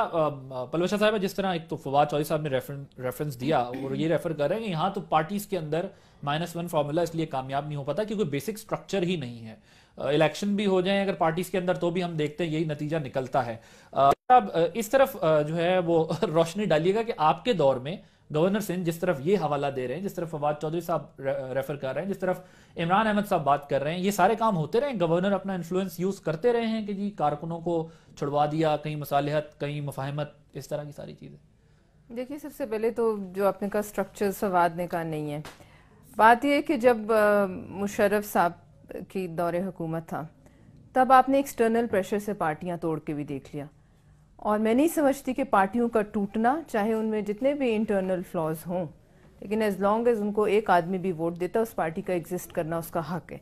पलवशा साहब, जिस तरह एक तो फवाद चौधरी साहब ने रेफरेंस दिया और ये रेफर कर रहे हैं कि यहाँ तो पार्टीज के अंदर -1 फॉर्मूला इसलिए कामयाब नहीं हो पाता क्योंकि बेसिक स्ट्रक्चर ही नहीं है। इलेक्शन भी हो जाए अगर पार्टीज के अंदर तो भी हम देखते हैं यही नतीजा निकलता है। अब इस तरफ जो है वो रोशनी डालिएगा कि आपके दौर में गवर्नर सिंध जिस तरफ ये हवाला दे रहे हैं, जिस तरफ फवाद चौधरी साहब रेफर कर रहे हैं, जिस तरफ इमरान अहमद साहब बात कर रहे हैं, ये सारे काम होते रहे? गवर्नर अपना इन्फ्लुएंस यूज करते रहे हैं कि जी कारकुनों को छुड़वा दिया, कहीं मसालिहत, कहीं मुफाहमत, इस तरह की सारी चीजें? देखिए, सबसे पहले तो जो आपने कहा स्ट्रक्चर फवाद ने कहा नहीं है। बात यह है कि जब मुशर्रफ साहब की दौरे हुकूमत था तब आपने एक्सटर्नल प्रेशर से पार्टियां तोड़ के भी देख लिया, और मैं नहीं समझती कि पार्टियों का टूटना, चाहे उनमें जितने भी इंटरनल फ्लॉज हों, लेकिन एज लॉन्ग एज उनको एक आदमी भी वोट देता उस पार्टी का एग्जिस्ट करना उसका हक है।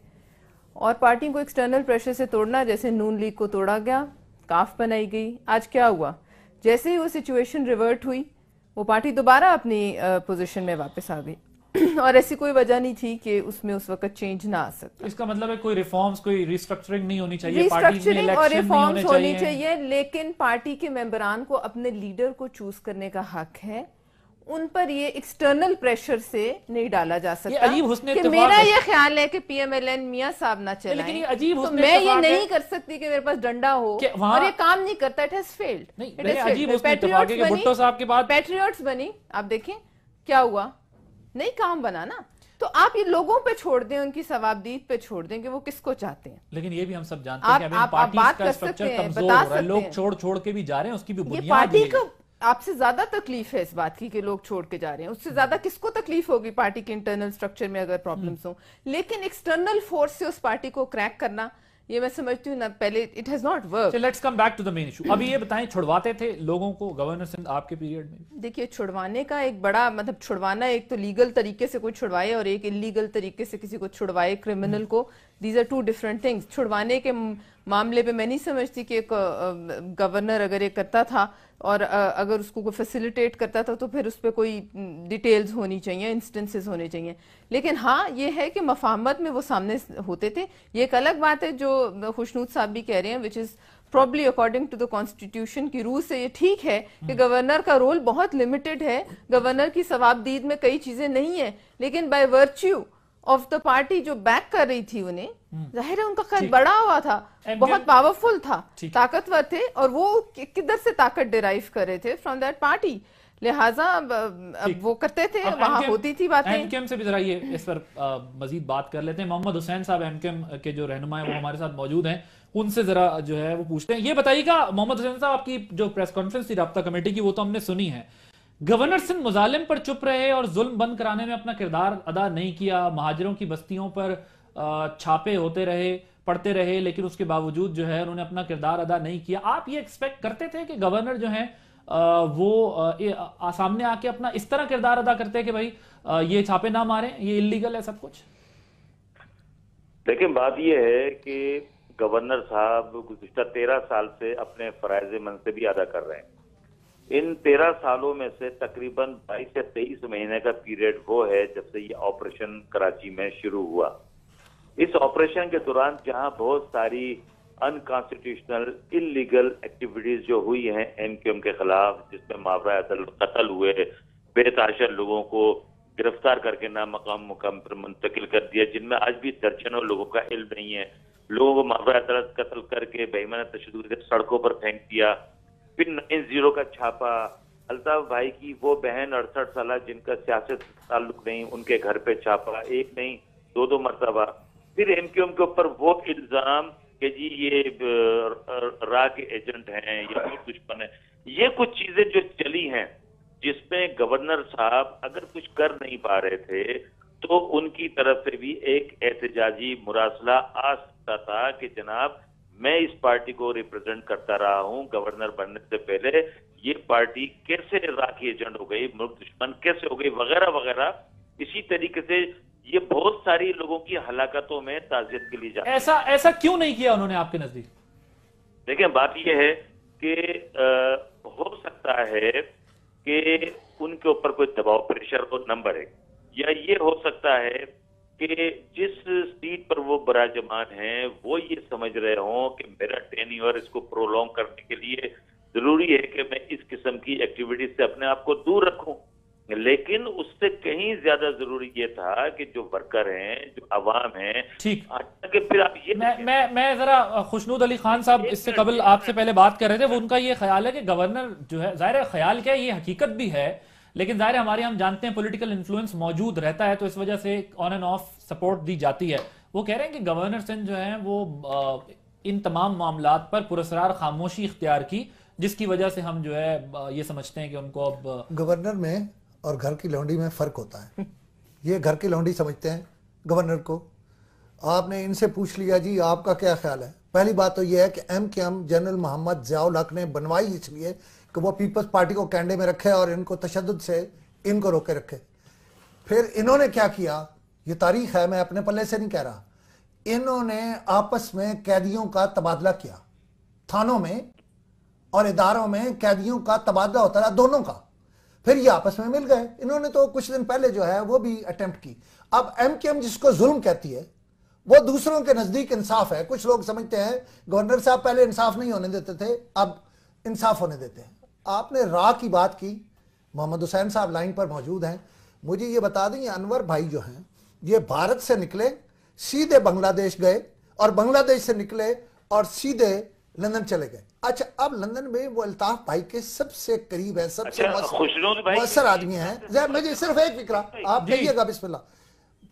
और पार्टी को एक्सटर्नल प्रेशर से तोड़ना, जैसे नून लीग को तोड़ा गया, काफ बनाई गई, आज क्या हुआ, जैसे ही वो सिचुएशन रिवर्ट हुई वो पार्टी दोबारा अपनी पोजीशन में वापस आ गई और ऐसी कोई वजह नहीं थी कि उसमें उस वक्त चेंज ना आ सकता। इसका मतलब है कोई रिफॉर्म्स, कोई रिस्ट्रक्चरिंग नहीं होनी चाहिए, रिस्ट्रक्चरिंग और रिफॉर्म्स होनी चाहिए, लेकिन पार्टी के मेंबरान को अपने लीडर को चूज करने का हक है। ان پر یہ ایکسٹرنل پریشر سے نہیں ڈالا جا سکتا کہ میرا یہ خیال ہے کہ پی ایم ایل این میاں صاحب نہ چلائیں تو میں یہ نہیں کر سکتی کہ میرے پاس ڈنڈا ہو اور یہ کام نہیں کرتا. It has failed. پیٹریوٹس بنی, آپ دیکھیں کیا ہوا, نہیں کام بنا نا. تو آپ یہ لوگوں پہ چھوڑ دیں, ان کی ثوابدید پہ چھوڑ دیں کہ وہ کس کو چاہتے ہیں. لیکن یہ بھی ہم سب جانتے ہیں کہ اب پارٹیز کا اسٹرکچر کمزور ہو رہا ہے, لوگ چھوڑ کے بھی جا رہے ہیں, اس کی بھی بنیاد پارٹی کو آپ سے زیادہ تکلیف ہے اس بات کی کہ لوگ چھوڑ کے جا رہے ہیں. اس سے زیادہ کس کو تکلیف ہوگی پارٹی کے انٹرنل سٹرکچر میں اگر پرابلمز ہوں. لیکن ایکسٹرنل فورس سے اس پارٹی کو کریک کرنا, یہ میں سمجھتی ہوں نا پہلے it has not work. Let's come back to the main issue. ابھی یہ بتائیں, چھڑواتے تھے لوگوں کو گورنر سندھ آپ کے پیریڈ میں؟ دیکھیے چھڑوانے کا ایک بڑا مطلب, چھڑوانا ایک تو لیگل طریقے سے کوئی چھڑوائے اور ایک انلیگل طریقے سے کسی کو چھڑوائے, کرمنل کو. These are two different things. چھڑوانے کے معاملے پہ میں نہیں سمجھتی کہ ایک گورنر اگر یہ کرتا تھا اور اگر اس کو کوئی فیسیلیٹیٹ کرتا تھا تو پھر اس پہ کوئی ڈیٹیلز ہونی چاہیے, انسٹنسز ہونے چاہیے. لیکن ہاں یہ ہے کہ مفاہمت میں وہ سامنے ہوتے تھے. یہ ایک الگ بات ہے جو خوشنود صاحب بھی کہہ رہے ہیں, which is probably according to the constitution کی روح سے یہ ٹھیک ہے کہ گورنر کا رول بہت لمیٹڈ ہے, گورنر کی ثوابدید میں کئی چیزیں نہیں ہیں. لیکن by virtue of the party جو بیک کر رہی تھی انہیں, ظاہر ہے ان کا خط بڑا ہوا تھا, بہت پاورفل تھا, طاقتور تھے, اور وہ کدھر سے طاقت ڈیرائیو کر رہے تھے فرام دیٹ پارٹی. لہٰذا وہ کرتے تھے, وہاں ہوتی تھی باتیں. ایم کیو ایم سے بھی ذرا یہ اس پر مزید بات کر لیتے ہیں. محمد حسین صاحب ایم کیو ایم کے جو رہنما ہیں وہ ہمارے ساتھ موجود ہیں, ان سے ذرا جو ہے وہ پوچھتے ہیں. یہ بتائیے گا محمد حسین صاحب, آپ کی جو پریس کانفرنس تھی رابطہ کمیٹی کی وہ تو ہم نے سنی ہے, گورنر سندھ مظالم پر چپ رہے اور ظلم بند کرانے میں اپنا کردار ادا نہیں کیا, مہاجروں کی بستیوں پر چھاپے ہوتے رہے, پڑتے رہے, لیکن اس کے باوجود جو ہے انہوں نے اپنا کردار ادا نہیں کیا. آپ یہ ایکسپیکٹ کرتے تھے کہ گورنر جو ہیں وہ سامنے آ کے اپنا اس طرح کردار ادا کرتے کہ بھائی یہ چھاپے نہ ماریں, یہ انلیگل ہے سب کچھ؟ لیکن بات یہ ہے کہ گورنر صاحب گزشتہ 13 سال سے اپنے فرائض منصبی ادا کر رہے ہیں. ان 13 سالوں میں سے تقریباً 22 سے 23 مہینے کا پیریڈ وہ ہے جب سے یہ آپریشن کراچی میں شروع ہوا. اس آپریشن کے دوران جہاں بہت ساری انکانسٹیٹیوشنل انلیگل ایکٹیویٹیز جو ہوئی ہیں ایم کیو ایم کے خلاف, جس میں ماورا عدل قتل ہوئے, بے تحاشا لوگوں کو گرفتار کر کے نامقام مقام پر منتقل کر دیا, جن میں آج بھی درجنوں لوگوں کا علم نہیں ہے, لوگوں کو ماورا عدالت قتل کر کے بے ایمانہ تشدد سے سڑکوں پر پھینک دیا. پھر 9-0 کا چھاپا, الطاف بھائی کی وہ بہن 68 سالہ جن کا سیاست تعلق نہیں, ان کے گھر پہ چھاپا, ایک نہیں 2 مرتبہ. پھر ایم کیو ایم کے اوپر وہ الزام کہ جی یہ را کے ایجنٹ ہیں یا کوئی دشمن ہے. یہ کچھ چیزیں جو چلی ہیں جس میں گورنر صاحب اگر کچھ کر نہیں پا رہے تھے تو ان کی طرف سے بھی ایک احتجاجی مراسلہ آ سکتا تھا کہ جناب میں اس پارٹی کو ریپرزینٹ کرتا رہا ہوں, گورنر بننے سے پہلے یہ پارٹی کیسے راکی ایجنٹ ہو گئی, ملک دشمن کیسے ہو گئی, وغیرہ وغیرہ. اسی طریقے سے یہ بہت ساری لوگوں کی ہلاکتوں میں تعزیت کے لیے جاتی ہے. ایسا کیوں نہیں کیا انہوں نے آپ کے نزدیک؟ دیکھیں بات یہ ہے کہ ہو سکتا ہے کہ ان کے اوپر کوئی دباؤ, پریشر ہو, نمبر 1, یا یہ ہو سکتا ہے کہ جس سیٹ پر وہ براجمان ہیں وہ یہ سمجھ رہے ہوں کہ میرا ٹینیور اس کو پرولونگ کرنے کے لیے ضروری ہے کہ میں اس قسم کی ایکٹیویٹیز سے اپنے آپ کو دور رکھوں. لیکن اس سے کہیں زیادہ ضروری یہ تھا کہ جو ورکر ہیں, جو عوام ہیں, ٹھیک, کہ پھر آپ یہ میں ذرا خوشنود علی خان صاحب اس سے قبل آپ سے پہلے بات کر رہے تھے, وہ ان کا یہ خیال ہے کہ گورنر جو ہے, ظاہر خیال کیا ہے, یہ حقیقت بھی ہے, لیکن ظاہر ہمارے ہم جانتے ہیں پولیٹیکل انفلوئنس موجود رہتا ہے تو اس وجہ سے آن اینڈ آف سپورٹ دی جاتی ہے. وہ کہہ رہے ہیں کہ گورنر سندھ جو ہیں وہ ان تمام معاملات پر پراسرار خاموشی اختیار کی, جس کی وجہ سے ہم جو ہے یہ سمجھتے ہیں کہ ان کو اب گورنر میں اور گھر کی لونڈی میں فرق ہوتا ہے. یہ گھر کی لونڈی سمجھتے ہیں گورنر کو. آپ نے ان سے پوچھ لیا جی آپ کا کیا خیال ہے. پہلی بات تو یہ ہے کہ ایم کیو ایم جنرل محمد ضیاء الحق نے بنوائی اس لیے کہ وہ پیپلز پارٹی کو کینڈے میں رکھے اور ان کو تشدد سے ان کو روکے رکھے. پھر انہوں نے کیا کیا, یہ تاریخ ہے, میں اپنے پلے سے نہیں کہہ رہا, انہوں نے آپس میں قیدیوں کا تبادلہ کیا, تھانوں میں اور اداروں میں قیدیوں کا تبادلہ ہوتا رہا, دونوں کا. پھر یہ آپس میں مل گئے. انہوں نے تو کچھ دن پہلے جو ہے وہ بھی اٹیمپٹ کی. اب ایم کیو ایم جس کو ظلم کہتی ہے وہ دوسروں کے نزدیک انصاف ہے. کچھ لوگ سمجھتے ہیں گورنر صاحب پہلے انصاف نہیں ہونے دیتے تھے, اب انصاف ہونے دیتے ہیں. آپ نے راہ کی بات کی, मोहम्मद हुसैन साहब लाइन पर मौजूद हैं, मुझे ये बता दें, ये अनवर भाई जो हैं ये भारत से निकले, सीधे बांग्लादेश गए और बांग्लादेश से निकले और सीधे लंदन चले गए। अच्छा, अब लंदन में वो अल्ताफ भाई के सबसे करीब है, सबसे मौसर आदमी हैं। मुझे सिर्फ एक फिक्रा आप कहिएगा, बिस्मिल्लाह,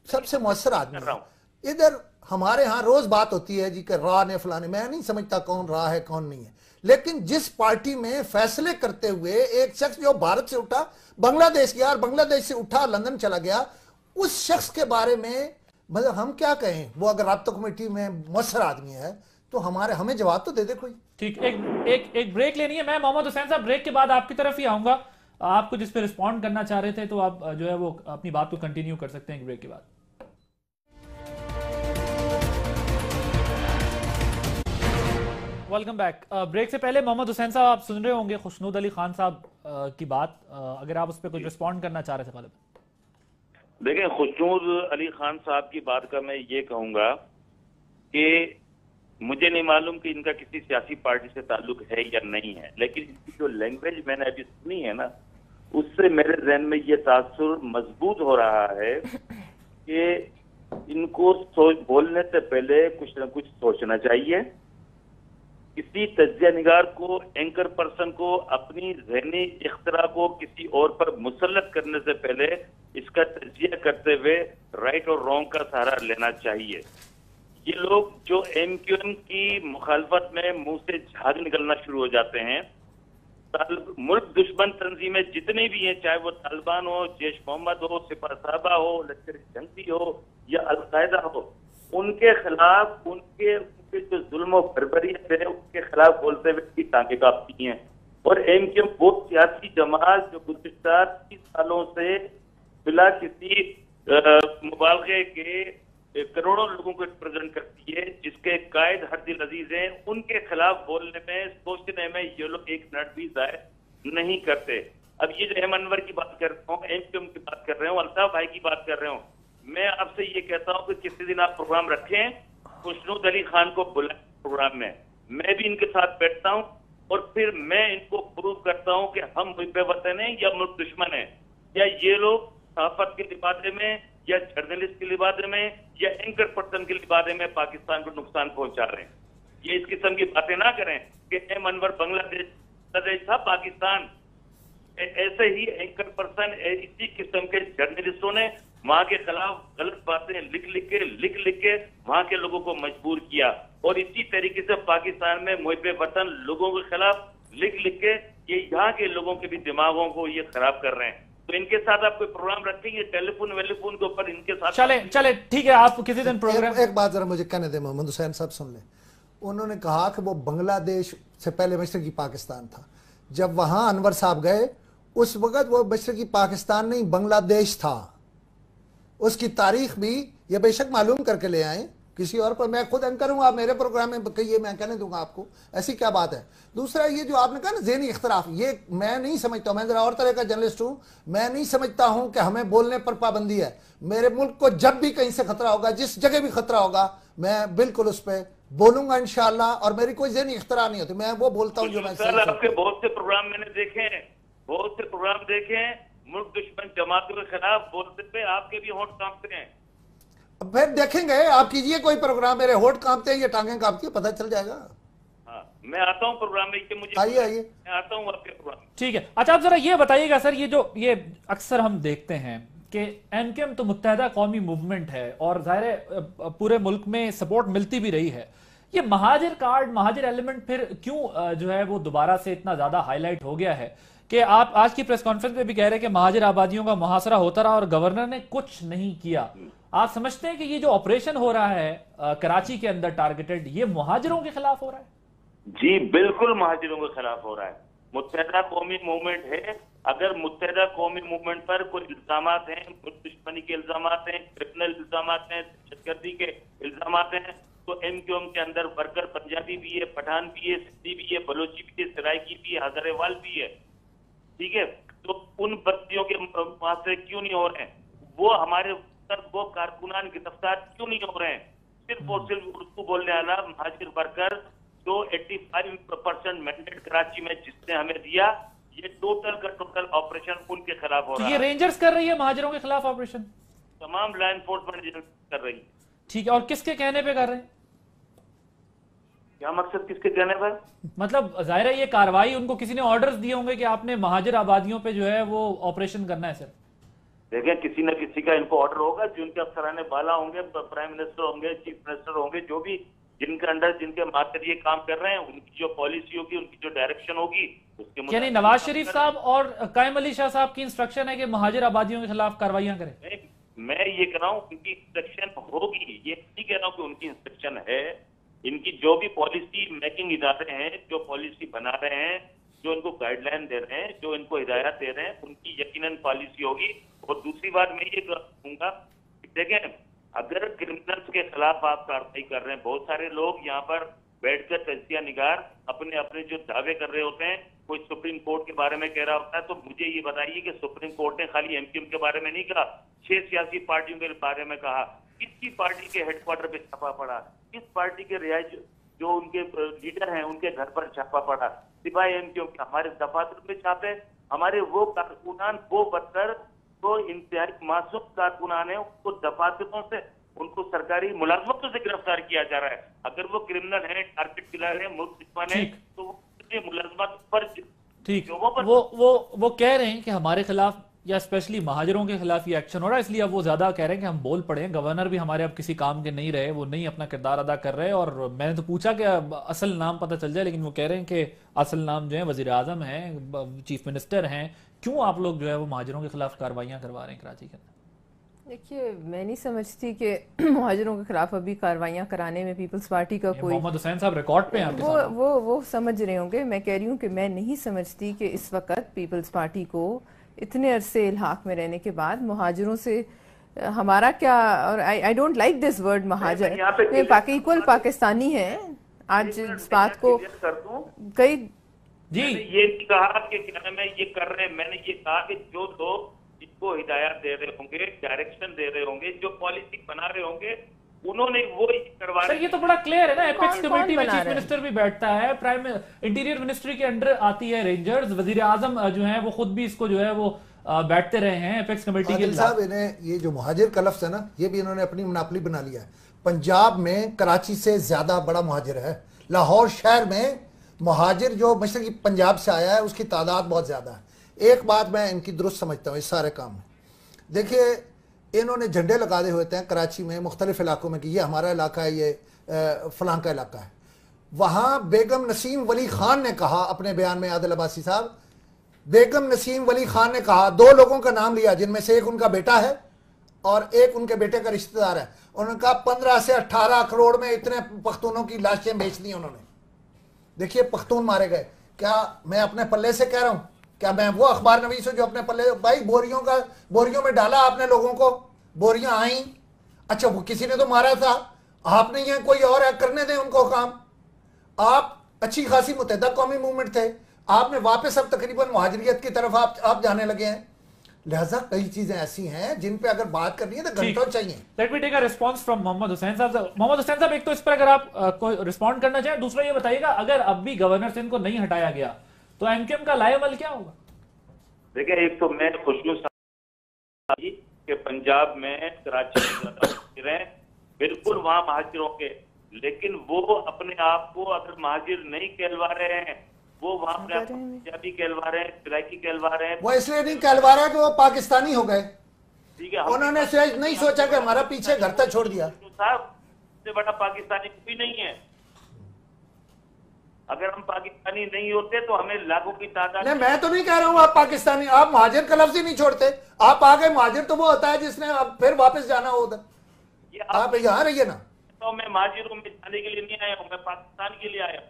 सबसे मौसर आदमी है। इधर हमारे यहाँ रोज बात होती है जी कि राह ने फलाने, मैं नहीं समझता कौन राह है कौन नहीं है, लेकिन जिस पार्टी में फैसले करते हुए एक शख्स जो भारत से उठा बांग्लादेश गया और बांग्लादेश से उठा लंदन चला गया, उस शख्स के बारे में मतलब हम क्या कहें, वो अगर राब्ता कमेटी में मौसर आदमी है तो हमें जवाब तो दे दे कोई। ठीक, एक ब्रेक लेनी है। मैं मोहम्मद हुसैन साहब ब्रेक के बाद आपकी तरफ ही आऊंगा, आपको जिस पे रिस्पॉन्ड करना चाह रहे थे तो आप जो है वो अपनी बात को कंटिन्यू कर सकते हैं ब्रेक के बाद। Welcome back. ब्रेक से पहले मोहम्मद हुसैन साहब आप सुन रहे होंगे खुशनूद अली खान साहब की बात, अगर आप उस पर कुछ रिस्पॉन्ड करना चाह रहे थे गालिब। देखें, खुशनूद अली खान साहब की बात का मैं ये कहूंगा कि मुझे नहीं मालूम कि इनका किसी सियासी पार्टी से ताल्लुक है या नहीं है, लेकिन इनकी जो लैंग्वेज मैंने अभी सुनी है ना, उससे मेरे जहन में ये तासुर मजबूत हो रहा है कि इनको बोलने से पहले कुछ न कुछ सोचना चाहिए। किसी तज्जिया निगार को, एंकर पर्सन को अपनी ज़हनी इख्तरा को किसी और पर मुसल्लत करने से पहले इसका तज्जिया करते हुए राइट और रॉन्ग का सहारा लेना चाहिए। ये लोग जो एमक्यूएम की मुखालफत में मुंह से झाग निकलना शुरू हो जाते हैं, मुल्क दुश्मन तंजीमें जितने भी हैं, चाहे वो तालिबान हो, जैश मोहम्मद हो, सिपा साहबा हो, लश्कर जंगी हो या अलकायदा हो, उनके खिलाफ उनके जो जुल्म और बर्बरियत है उसके खिलाफ बोलते हुए की टांगे कांपती हैं। और एमक्यूएम वो सियासी जमात जो गुज़िश्ता 30 सालों से बिला किसी मुबालगे के करोड़ों लोगों को रिप्रेजेंट करती है, जिसके कायद हरदिल अजीज हैं, उनके खिलाफ बोलने में, सोचने में ये लोग एक मिनट भी ज़ाया नहीं करते। अब ये जो अनवर की बात कर रहा हूँ, एमक्यूएम की बात कर रहे हूँ, अल्ताफ भाई की बात कर रहे हूँ, मैं आपसे ये कहता हूँ कि किसी दिन आप प्रोग्राम रखें, खुशनूद अली खान को बुलाएं प्रोग्राम में, मैं भी इनके साथ बैठता हूँ और फिर मैं इनको प्रूव करता हूँ कि हम मुल्क वतन हैं या मुल्क दुश्मन है, या ये लोग सहाफत के लिबादे में या जर्नलिस्ट के लिबादे में या एंकर पर्सन के लिबादे में पाकिस्तान को नुकसान पहुंचा रहे हैं। ये इस किस्म की बातें ना करें कि अनवर बांग्लादेश था, पाकिस्तान। ऐसे ही एंकर पर्सन, इसी किस्म के जर्नलिस्टों ने वहां के खिलाफ गलत बातें लिख लिख के वहां के लोगों को मजबूर किया, और इसी तरीके से पाकिस्तान में मुहिब वतन लोगों के खिलाफ लिख के ये यहाँ के लोगों के भी दिमागों को ये खराब कर रहे हैं। तो इनके साथ आप कोई प्रोग्राम रखेंगे, टेलीफोन वेलीफोन के ऊपर इनके साथ चले ठीक है, आप किसी दिन प्रोग्राम। एक बात जरा मुझे कहने दे, मोहम्मद हुसैन साहब सुन ले। उन्होंने कहा कि वो बांग्लादेश से पहले मशरकी पाकिस्तान था। जब वहां अनवर साहब गए उस वक्त वो मशरकी पाकिस्तान नहीं बांग्लादेश था। उसकी तारीख भी ये बेशक मालूम करके ले आए किसी और पर, मैं खुद एंकर हूं, आप मेरे प्रोग्राम में कहिए, मैं कहने दूंगा आपको, ऐसी क्या बात है। दूसरा ये जो आपने कहा ना ज़हनी इख्तलाफ, ये मैं नहीं समझता, मैं जरा और तरह का जर्नलिस्ट हूं, मैं नहीं समझता हूं कि हमें बोलने पर पाबंदी है। मेरे मुल्क को जब भी कहीं से खतरा होगा, जिस जगह भी खतरा होगा, मैं बिल्कुल उस पर बोलूंगा इंशाअल्लाह, और मेरी कोई ज़हनी इख्तरा नहीं होती, मैं वो बोलता हूँ जो मैं। आपके बहुत से प्रोग्राम मैंने देखे हैं, बहुत से प्रोग्राम देखे हैं, मुल्क दुश्मन जमातों के खिलाफ बोलते हुए आपके भी होंठ कांपते हैं। फिर देखेंगे, आप कीजिए कोई प्रोग्राम, मेरे होठ कांपते हैं, ये टांगें कांपती है, पता चल जाएगा। हाँ, मैं आता हूँ प्रोग्राम में, मुझे आइए मैं आता हूँ आपके प्रोग्राम। ठीक है। अच्छा, आप जरा ये बताइएगा सर, ये अक्सर हम देखते हैं कि एमक्यूएम तो मुत्तहदा कौमी मूवमेंट है और जाहिर है पूरे मुल्क में सपोर्ट मिलती भी रही है, ये महाजिर कार्ड, महाजिर एलिमेंट फिर क्यों जो है वो दोबारा से इतना ज्यादा हाईलाइट हो गया है कि आप आज की प्रेस कॉन्फ्रेंस में भी कह रहे हैं कि महाजिर आबादियों का मुहासरा होता रहा और गवर्नर ने कुछ नहीं किया। आप समझते हैं कि ये जो ऑपरेशन हो रहा है कराची के अंदर टारगेटेड, ये मुहाजिरों के खिलाफ हो रहा है? जी बिल्कुल मुहाजिरों के खिलाफ हो रहा है। मुत्तहदा कौमी मूवमेंट है, अगर मुत्तहदा कौमी मूवमेंट पर कोई इल्जामात हैं, दुश्मनी के इल्जामात हैं, क्रिमिनल इल्जामात हैं, दहशतगर्दी के इल्जामात हैं, तो एमक्यूएम के अंदर वर्कर पंजाबी भी है, पठान भी है, सिंधी भी है, बलोची भी है, सराइकी भी है, हजारेवाल भी है, ठीक है। तो उन बस्तियों के मुहासरे क्यों नहीं हो रहे हैं? वो हमारे वो कारकुनान गिरफ्तार क्यों नहीं हो रहे हैं? सिर्फ और सिर्फ उर्दू बोलने वाला महाजिर वर्कर जो 85% मैंडेट कराची में जिसने हमें दिया, ये टोटल का टोटल ऑपरेशन उनके खिलाफ हो तो रहा ये है। रेंजर्स कर रही है महाजरों के खिलाफ ऑपरेशन? तमाम लॉ एनफोर्समेंट एजेंसी कर रही है। ठीक है, और किसके कहने पे कर रहे हैं? क्या मकसद, किसके कहने पर? मतलब जाहिर है ये कार्रवाई उनको किसी ने ऑर्डर्स दिए होंगे कि आपने महाजर आबादियों पे जो है वो ऑपरेशन करना है सर। देखें, किसी न किसी का इनको ऑर्डर होगा, जो उनके अफसराने बाला होंगे, प्राइम मिनिस्टर होंगे, चीफ मिनिस्टर होंगे, जो भी जिनके अंडर जिनके मात्र ये काम कर रहे हैं, उनकी जो पॉलिसी होगी, उनकी जो डायरेक्शन होगी, उसके यानी मुताबिक नवाज काम शरीफ करें। साहब और कायम अली शाह साहब की इंस्ट्रक्शन है कि महाजर आबादियों के खिलाफ कार्रवाइयां करें। नहीं, मैं ये कह रहा हूँ उनकी इंस्ट्रक्शन होगी, ये नहीं कह रहा हूँ कि उनकी इंस्ट्रक्शन है। इनकी जो भी पॉलिसी मेकिंग इदारे हैं, जो पॉलिसी बना रहे हैं, जो इनको गाइडलाइन दे रहे हैं, जो इनको हिदायत दे रहे हैं, उनकी यकीनन पॉलिसी होगी। और दूसरी बात मैं ये कहूंगा, देखें, अगर क्रिमिनल्स के खिलाफ आप कार्रवाई कर रहे हैं, बहुत सारे लोग यहाँ पर बैठकर तजिया निगार अपने अपने जो दावे कर रहे होते हैं, कोई सुप्रीम कोर्ट के बारे में कह रहा होता है, तो मुझे ये बताइए कि सुप्रीम कोर्ट ने खाली एमक्यूएम के बारे में नहीं कहा, 6 सियासी पार्टियों के बारे में कहा। किसकी पार्टी के हेडक्वार्टर पे छापा पड़ा, किस पार्टी के रिहायश जो उनके लीडर हैं उनके घर पर छापा पड़ा, सिवाय एमक्यूएम के हमारे दफातर में छापे। हमारे वो कारकुनान, वो वर्कर, तो इंतहाई मासूम कारकुनान है, उनको दफातरों से, उनको सरकारी मुलाजमतों से गिरफ्तार किया जा रहा है। अगर वो क्रिमिनल है, टारगेट किलर है, मुल्क दुश्मन है, तो वो मुलाजमत पर ठीक, लोगों पर वो कह रहे हैं कि हमारे खिलाफ या स्पेशली महाजरों के खिलाफ ये एक्शन हो रहा है, इसलिए अब वो ज्यादा कह रहे हैं कि हम बोल पड़े हैं। गवर्नर भी हमारे अब किसी काम के नहीं रहे, वो नहीं अपना किरदार अदा कर रहे। और मैंने तो पूछा कि असल नाम पता चल जाए, लेकिन वो कह रहे हैं कि असल नाम जो है वजीर आजम है, चीफ मिनिस्टर हैं। क्यों आप लोग जो है वो महाजरों के खिलाफ कार्रवाइयां करवा रहे हैं कराची के अंदर? देखिए, मैं नहीं समझती कि महाजरों के खिलाफ अभी कार्रवाइयां कराने में पीपल्स पार्टी का कोई, मोहम्मद हुसैन साहब रिकॉर्ड पे हैं आपके सामने। वो समझ रहे होंगे। मैं कह रही हूँ कि मैं नहीं समझती कि इस वक्त पीपल्स पार्टी को इतने अरसे इल्हाक में रहने के बाद मुहाजिरों से हमारा क्या, और I don't like this word महाजर, इक्वल पाकिस्तानी है। आज इस बात को कई जी ये नहीं कहा कि क्या मैं ये कर रहे हैं, मैंने ये कहा कि जो लोग जिनको हिदायत दे रहे होंगे, डायरेक्शन दे रहे होंगे, जो पॉलिसी बना रहे होंगे, उन्होंने वो करवा सर, ये तो बड़ा क्लियर है ना। एपेक्स कौन कमेटी में बना चीफ रहा है? मिनिस्टर भी बैठता है, प्राइम इंटीरियर मिनिस्ट्री के अंडर आती है रेंजर्स, वजीर आजम जो है वो खुद भी इसको जो है वो बैठते रहे हैं एपेक्स कमेटी के आदिल साहब, इन्हें ये जो मुहाजिर का लफ्ज़ है ना, ये भी इन्होंने अपनी मुनाफली बना लिया है। पंजाब में कराची से ज्यादा बड़ा मुहाजिर है। लाहौर शहर में मुहाजिर जो मशरक़ी पंजाब से आया है उसकी तादाद बहुत ज्यादा है। एक बात मैं इनकी दुरुस्त समझता हूँ इस सारे काम में, देखिए इन्होंने झंडे लगा दे होते हैं कराची में मुख्तलिफ इलाकों में कि ये हमारा इलाका है, ये फलां का इलाका है। वहाँ बेगम नसीम वली खान ने कहा अपने बयान में, आदिल अब्बासी साहब, बेगम नसीम वली खान ने कहा, 2 लोगों का नाम लिया जिनमें से एक उनका बेटा है और एक उनके बेटे का रिश्तेदार है। उन्होंने कहा 15 से 18 करोड़ में इतने पख्तूनों की लाशें बेच दी उन्होंने। देखिए पख्तून मारे गए। क्या मैं अपने पल्ले से कह रहा हूँ? क्या मैं वो अखबार नवीस हूँ जो अपने पल्ले, भाई बोरियों में डाला आपने लोगों को, बोरियां आई, अच्छा वो किसी ने तो मारा था, आपने यहाँ कोई और है, करने दें उनको काम। आप अच्छी खासी मुत्तहिदा कौमी मूवमेंट थे, आपने वापस अब तकरीबन मुहाजिरियत की तरफ आप जाने लगे हैं। लिहाजा कई चीजें ऐसी हैं जिन पे अगर बात करनी है तो घंटों चाहिए। Let me take a response from Mohammad Hussain साहब। मोहम्मद हुसैन साहब, एक तो इस पर अगर आप कोई रिस्पॉन्ड करना चाहें, दूसरा ये बताइएगा अगर अब भी गवर्नर से इनको नहीं हटाया गया तो एमक्यूएम का लाएमल क्या होगा? देखिए, एक तो मैं खुशनूस कि पंजाब में कराची में ज्यादा महाजिर हैं, बिल्कुल वहां महाजिर होंगे, लेकिन वो अपने आप को अगर महाजिर नहीं कहलवा रहे हैं, वो वहां अपने आप को पंजाबी कहलवा रहे हैं, सराइकी कहलवा रहे हैं। वो इसलिए नहीं कहलवा रहा कि वो पाकिस्तानी हो गए, ठीक है, उन्होंने शायद नहीं सोचा कि हमारा पीछे घर तक छोड़ दिया। साहब, इससे बड़ा पाकिस्तानी कोई नहीं है। अगर हम पाकिस्तानी नहीं होते तो हमें लाखों की तादाद। नहीं, मैं तो नहीं कह रहा हूँ आप पाकिस्तानी, आप महाजिर का लफ्ज ही नहीं छोड़ते। आप आ गए, महाजिर तो वो होता है जिसने अब फिर वापस जाना हो उधर। आप यहाँ रहिए ना। तो मैं महाजिरों में जाने के लिए नहीं आया हूँ, मैं पाकिस्तान के लिए आया हूँ।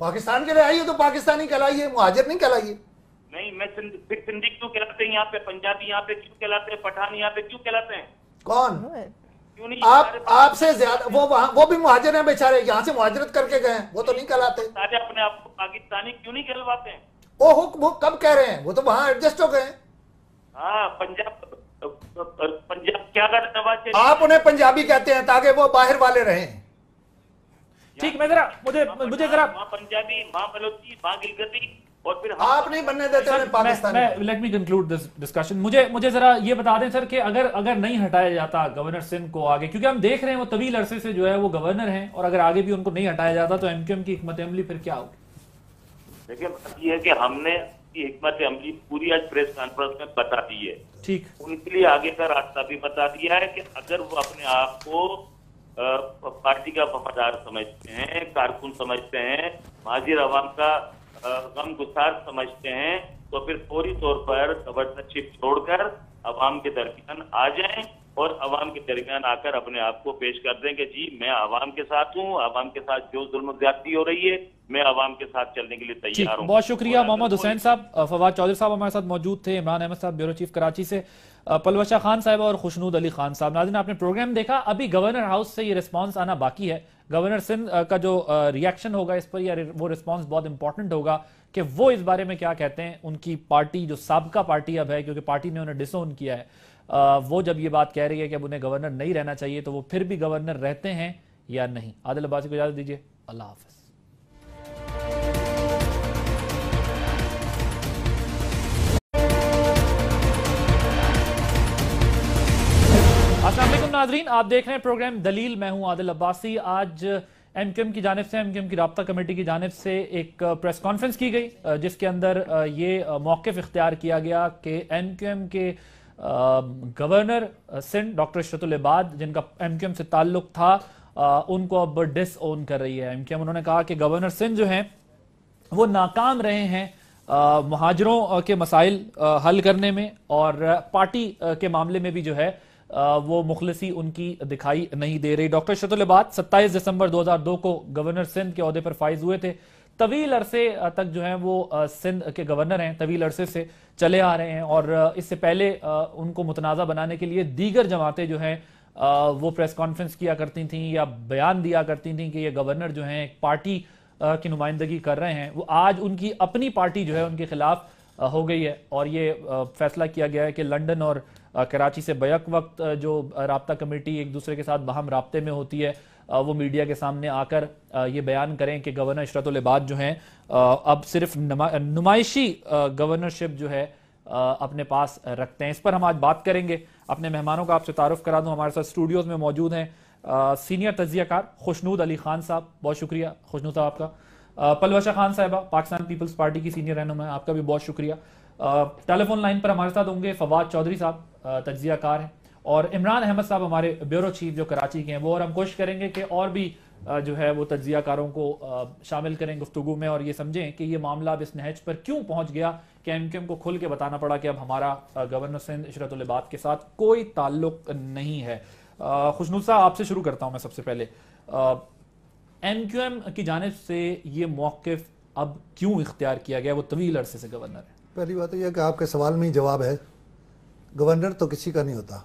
पाकिस्तान के लिए आइए तो पाकिस्तानी कहलाइए, मुहाजिर नहीं कहलाइए। नहीं, मैं फिर सिंधी क्यों कहलाते हैं यहाँ पे, पंजाबी यहाँ पे क्यों कहलाते हैं, पठान यहाँ पे क्यों कहलाते हैं? कौन? क्यों नहीं? आपसे ज्यादा वो भी मुहाजिर हैं बेचारे, यहाँ से मुहाजिरत करके गए हैं, वो तो नहीं कहलाते। सारे अपने आप को पाकिस्तानी क्यों नहीं कहलवाते हैं? वो कब कह रहे हैं? वो तो वहां एडजस्ट हो गए हैं। हाँ, पंजाब क्या कर नवाज शरीफ, आप उन्हें पंजाबी कहते हैं ताकि वो बाहर वाले रहें। ठीक, मैं जरा मुझे जरा माँ पंजाबी, माँ बलोची, माँ गिलगती, और फिर आप नहीं बनने देते उन्हें Pakistani. Let me conclude this discussion. मुझे जरा ये बता दें सर कि अगर नहीं हटाया जाता गवर्नर सिंध को आगे, क्योंकि हम देख रहे हैं वो तवील अरसे से जो है वो गवर्नर हैं, और अगर आगे भी उनको नहीं हटाया जाता तो एमक्यूएम की हिकमत अमली फिर क्या होगी? देखिए बात ये है कि हमने हिकमत अमली पूरी आज प्रेस कॉन्फ्रेंस में बता दी है। ठीक, उनके लिए आगे का रास्ता भी बता दिया है कि अगर वो अपने आप को पार्टी का वफादार समझते हैं, कारकुन समझते हैं, हाजिर अवाम का गम गुसार समझते हैं, तो फिर फौरी तौर पर गवर्नरशिप छोड़कर अवाम के दरमियान आ जाएं और अवाम के दरमियान आकर अपने आप को पेश कर दें कि जी मैं अवाम के साथ हूँ, अवाम के साथ जो जुल्म ज्यादती हो रही है मैं अवाम के साथ चलने के लिए तैयार हूँ। बहुत शुक्रिया मोहम्मद हुसैन साहब। फवाद चौधरी साहब हमारे साथ मौजूद थे, इमरान अहमद साहब ब्यूरो चीफ कराची से, पलवशा खान साहब और खुशनूद अली खान साहब। नाज़रीन आपने प्रोग्राम देखा, अभी गवर्नर हाउस से ये रिस्पांस आना बाकी है। गवर्नर सिंध का जो रिएक्शन होगा इस पर, या वो रिस्पांस बहुत इंपॉर्टेंट होगा कि वो इस बारे में क्या कहते हैं। उनकी पार्टी जो साबका पार्टी अब है, क्योंकि पार्टी ने उन्हें डिसोन किया है, वो जब ये बात कह रही है कि अब उन्हें गवर्नर नहीं रहना चाहिए, तो वो फिर भी गवर्नर रहते हैं या नहीं। आदिल अब्बासी को इजाजत दीजिए, अल्लाह हाफिज। अस्सलाम वालेकुम नाजरीन, आप देख रहे हैं प्रोग्राम दलील। मैं हूं आदिल अब्बासी। आज एमक्यूएम की जानिब से, एमक्यूएम की राब्ता कमेटी की जानिब से एक प्रेस कॉन्फ्रेंस की गई, जिसके अंदर ये मौक़िफ़ इख्तियार किया गया कि एमक्यूएम के गवर्नर सिंध डॉक्टर इशरतुल इबाद, जिनका एमक्यूएम से ताल्लुक था, उनको अब डिसओन कर रही है एमक्यूएम। उन्होंने कहा कि गवर्नर सिंध जो हैं वो नाकाम रहे हैं मुहाजिरों के मसाइल हल करने में, और पार्टी के मामले में भी जो है वो मुखलिसी उनकी दिखाई नहीं दे रही। डॉक्टर इशरतुल इबाद 27 दिसंबर 2002 को गवर्नर सिंध के ओहदे पर फाइज हुए थे। तवील अरसे तक जो है वो सिंध के गवर्नर हैं, तवील अरसे से चले आ रहे हैं, और इससे पहले उनको मुतनाज़ा बनाने के लिए दीगर जमातें जो हैं वो प्रेस कॉन्फ्रेंस किया करती थी या बयान दिया करती थी कि ये गवर्नर जो हैं एक पार्टी की नुमाइंदगी कर रहे हैं। वो आज उनकी अपनी पार्टी जो है उनके खिलाफ हो गई है, और ये फैसला किया गया है कि लंदन और कराची से बैक वक्त जो राब्ता कमेटी एक दूसरे के साथ बाहम राब्ते में होती है, वो मीडिया के सामने आकर ये बयान करें कि गवर्नर इशरतुल इबाद जो हैं अब सिर्फ नुमाइशी गवर्नरशिप जो है अपने पास रखते हैं। इस पर हम आज बात करेंगे। अपने मेहमानों का आपसे तारुफ करा दूं। हमारे साथ स्टूडियोज में मौजूद हैं सीनियर तज्जियाकार खुशनूद अली खान साहब, बहुत शुक्रिया खुशनूद साहब आपका। पलवशा खान साहिबा, पाकिस्तान पीपल्स पार्टी की सीनियर रहनुमा है, आपका भी बहुत शुक्रिया। टेलीफोन लाइन पर हमारे साथ होंगे फवाद चौधरी साहब, तज्जियाकार हैं, और इमरान अहमद साहब हमारे ब्यूरो चीफ जो कराची के हैं वो। और हम कोशिश करेंगे कि और भी जो है वो तज्जियाकारों को शामिल करें गुफ्तगू में, और ये समझें कि ये मामला अब इस नहज पर क्यों पहुंच गया कि एमक्यूएम को खुल के बताना पड़ा कि अब हमारा गवर्नर सिंध इशरतुल इबाद के साथ कोई ताल्लुक नहीं है। खुशनूद साहब आपसे शुरू करता हूं मैं सबसे पहले। एमक्यूएम की जानिब से ये मौक़िफ़ अब क्यों इख्तियार किया गया? वो तवील अरसे से गवर्नर है। पहली बात तो यह कि आपके सवाल में ही जवाब है, गवर्नर तो किसी का नहीं होता।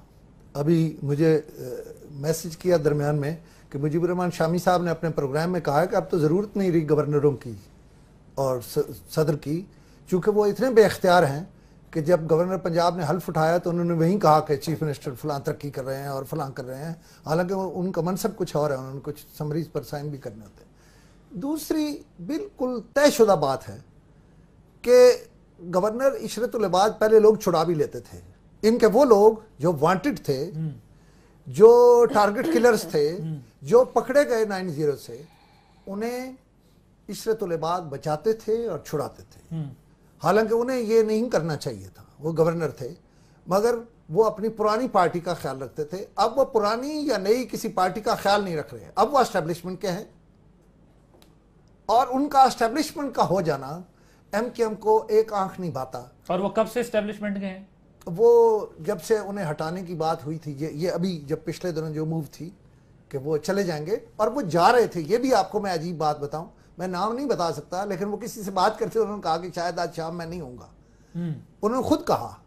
अभी मुझे मैसेज किया दरमियान में कि मुजीबुर रहमान शामी साहब ने अपने प्रोग्राम में कहा है कि अब तो ज़रूरत नहीं रही गवर्नरों की और सदर की, चूँकि वो इतने बेख्तियार हैं कि जब गवर्नर पंजाब ने हल्फ उठाया तो उन्होंने वहीं कहा कि चीफ मिनिस्टर फलां तरक्की कर रहे हैं और फलां कर रहे हैं, हालांकि उनका मनसब कुछ और है, उन्होंने कुछ समरीज पर साइन भी करने होते हैं। दूसरी बिल्कुल तयशुदा बात है कि गवर्नर इशरतुल इबाद पहले लोग छुड़ा भी लेते थे। इनके वो लोग जो वांटेड थे, जो टारगेट किलर्स थे, जो पकड़े गए 90 से, उन्हें इशरतुल इबाद बचाते थे और छुड़ाते थे। हालांकि उन्हें ये नहीं करना चाहिए था, वो गवर्नर थे, मगर वो अपनी पुरानी पार्टी का ख्याल रखते थे। अब वो पुरानी या नई किसी पार्टी का ख्याल नहीं रख रहे, अब वो एस्टेब्लिशमेंट के हैं, और उनका एस्टेब्लिशमेंट का हो जाना एमक्यूएम को एक आंख नहीं भाता। और वो कब से एस्टेब्लिशमेंट के हैं? वो जब से उन्हें हटाने की बात हुई थी, ये अभी जब पिछले दिनों जो मूव थी कि वो चले जाएंगे, और वो जा रहे थे। ये भी आपको मैं अजीब बात बताऊं, मैं नाम नहीं बता सकता, लेकिन वो किसी से बात करते उन्होंने कहा कि शायद आज शाम मैं नहीं होऊंगा। उन्होंने खुद कहा,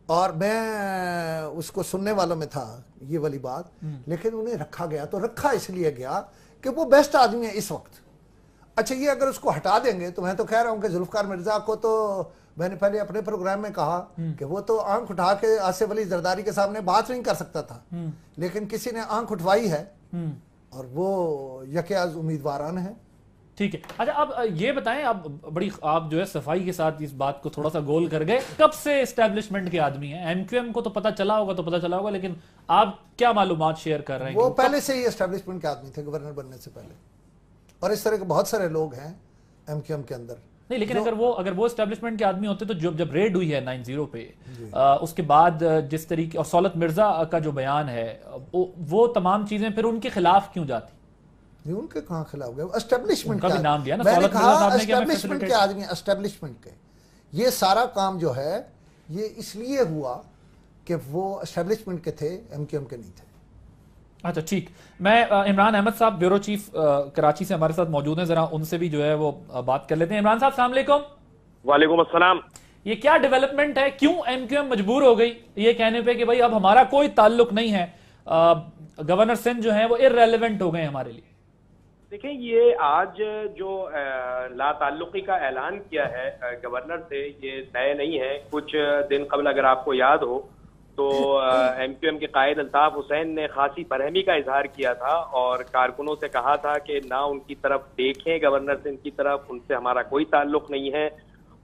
और मैं उसको सुनने वालों में था ये वाली बात, लेकिन उन्हें रखा गया। तो रखा इसलिए गया कि वो बेस्ट आदमी है इस वक्त। अच्छा, ये अगर उसको हटा देंगे तो मैं तो कह रहा हूं कि जुल्फकार मिर्जा को तो मैंने पहले अपने प्रोग्राम में कहा कि वो तो आंख उठा के आसिफ अली जरदारी के सामने बात नहीं कर सकता था, लेकिन किसी ने आंख उठवाई है और वो यके आज उम्मीदवारान है। ٹھیک ہے. اچھا اب یہ بتائیں, آپ جو ہے صفائی کے ساتھ اس بات کو تھوڑا سا گول کر گئے, کب سے اسٹیبلشمنٹ کے آدمی ہیں؟ ایم کیو ایم کو تو پتہ چلا ہوگا لیکن آپ کیا معلومات شیئر کر رہے ہیں؟ وہ پہلے سے ہی اسٹیبلشمنٹ کے آدمی تھے گورنر بننے سے پہلے, اور اس طرح کے بہت سارے لوگ ہیں ایم کیو ایم کے اندر. نہیں, لیکن اگر وہ اسٹیبلشمنٹ کے آدمی ہوتے تو جب ریڈ ہوئی ہے 90 پہ, اس کے بعد جس طریقے, اور سولت مرزا کا جو بیان ہے وہ تمام چیزیں پھر ان کے خلاف کیوں جاتی؟ ان کے کہاں خلاف گئے؟ اسٹیبلشمنٹ کا بھی نام دیا نا, میں نے سولت مرزا کہا صاحب نے کہ اسٹیبلشمنٹ کے آدمی, اسٹیبلشمنٹ کے یہ سارا کام جو ہے یہ اس لیے ہوا کہ وہ اسٹیبلشمنٹ کے تھے, ایم کیو ایم کے نہیں تھے. اچھا ٹھیک. میں عمران احمد صاحب بیورو چیف کراچی سے ہمارے ساتھ موجود ہیں, ذرا ان سے بھی جو ہے وہ بات کر لیتے ہیں. عمران صاحب السلام علیکم. وعلیکم السلام. یہ کیا ڈیولپمنٹ ہے, کیوں ایم کیو ایم مجبور ہو گئی یہ کہنے پہ کہ بھائی اب ہمارا کوئی تعلق نہیں ہے, گورنر سندھ جو ہیں وہ ارریلیونٹ ہو گئے ہمارے لیے؟ دیکھیں, یہ آج جو لا تعلقی کا اعلان کیا ہے گورنر سے, یہ نئے نہیں ہے. کچھ دن قبل اگر آپ کو یاد ہو تو ایم کیو ایم کے قائد الطاف حسین نے خاصی برہمی کا اظہار کیا تھا اور کارکنوں سے کہا تھا کہ نہ ان کی طرف دیکھیں, گورنر سندھ کی طرف, ان سے ہمارا کوئی تعلق نہیں ہے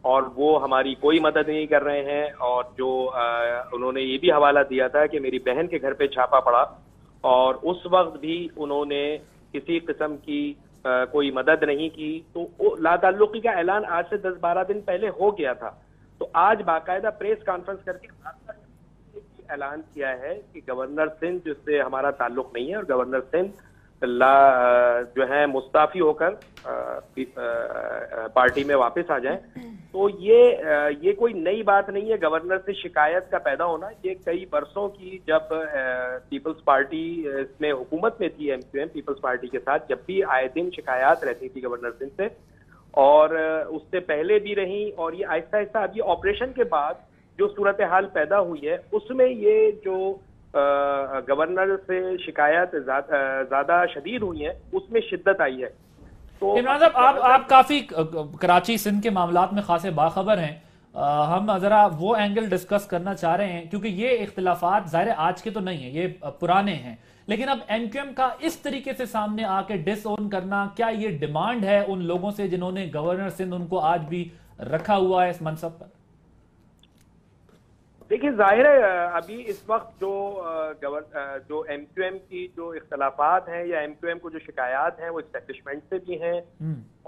اور وہ ہماری کوئی مدد نہیں کر رہے ہیں. اور جو انہوں نے یہ بھی حوالہ دیا تھا کہ میری بہن کے گھر پہ چھاپا پڑا اور اس وقت بھی انہوں نے کسی قسم کی کوئی مدد نہیں کی. تو لا تعلقی کا اعلان آج سے 10-12 دن پہلے ہو گیا تھا. تو آج باقاعدہ پریس کانفرنس کر کے اعلان کیا ہے کہ گورنر سندھ جس سے ہمارا تعلق نہیں ہے, اور گورنر سندھ جو ہے مستعفی ہو کر پارٹی میں واپس آ جائیں. تو یہ کوئی نئی بات نہیں ہے گورنر سے شکایت کا پیدا ہونا. یہ کئی برسوں کی, جب پیپلز پارٹی اس میں حکومت میں تھی, ایم کیو ایم پیپلز پارٹی کے ساتھ, جب بھی آئے دن شکایات رہتی تھی گورنر سندھ سے, اور اس سے پہلے بھی رہیں. اور یہ آہستہ آہستہ اب یہ آپریشن کے بعد جو صورتحال پیدا ہوئی ہے اس میں یہ جو گورنر سے شکایت زیادہ شدید ہوئی ہیں اس میں شدت آئی ہے. تو عمران صاحب آپ کافی کراچی سندھ کے معاملات میں خاصے باخبر ہیں, ہم ذرا وہ اینگل ڈسکس کرنا چاہ رہے ہیں کیونکہ یہ اختلافات ظاہر آج کے تو نہیں ہیں, یہ پرانے ہیں, لیکن اب ایم کیو ایم کا اس طریقے سے سامنے آ کے ڈس اون کرنا, کیا یہ ڈیمانڈ ہے ان لوگوں سے جنہوں نے گورنر سندھ ان کو آج بھی رکھا ہوا ہے اس منصب پر؟ دیکھیں, ظاہر ہے ابھی اس وقت جو ایم کیو ایم کی جو اختلافات ہیں یا ایم کیو ایم کو جو شکایات ہیں وہ اسٹیبلشمنٹ سے بھی ہیں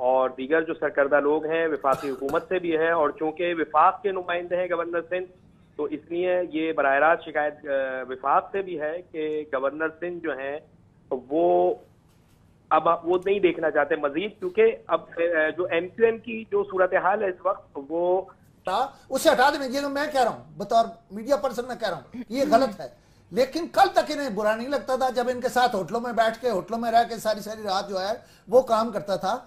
اور دیگر جو سرکردہ لوگ ہیں وفاقی حکومت سے بھی ہے. اور چونکہ وفاق کے نمائندے ہیں گورنر سندھ, تو اس لیے یہ براہ راست شکایت وفاق سے بھی ہے کہ گورنر سندھ جو ہیں وہ اب وہ نہیں دیکھنا چاہتے مزید, کیونکہ اب جو ایم کیو ایم کی جو صورتحال ہے اس وقت وہ اسے ہٹا دیں. یہ میں کہہ رہا ہوں, بطور میڈیا پرسن میں کہہ رہا ہوں یہ غلط ہے, لیکن کل تک انہیں برا نہیں لگتا تھا جب ان کے ساتھ ہوٹلوں میں بیٹھ کے, ہوٹلوں میں رہ کے ساری رات جو ہے وہ کام کرتا تھا.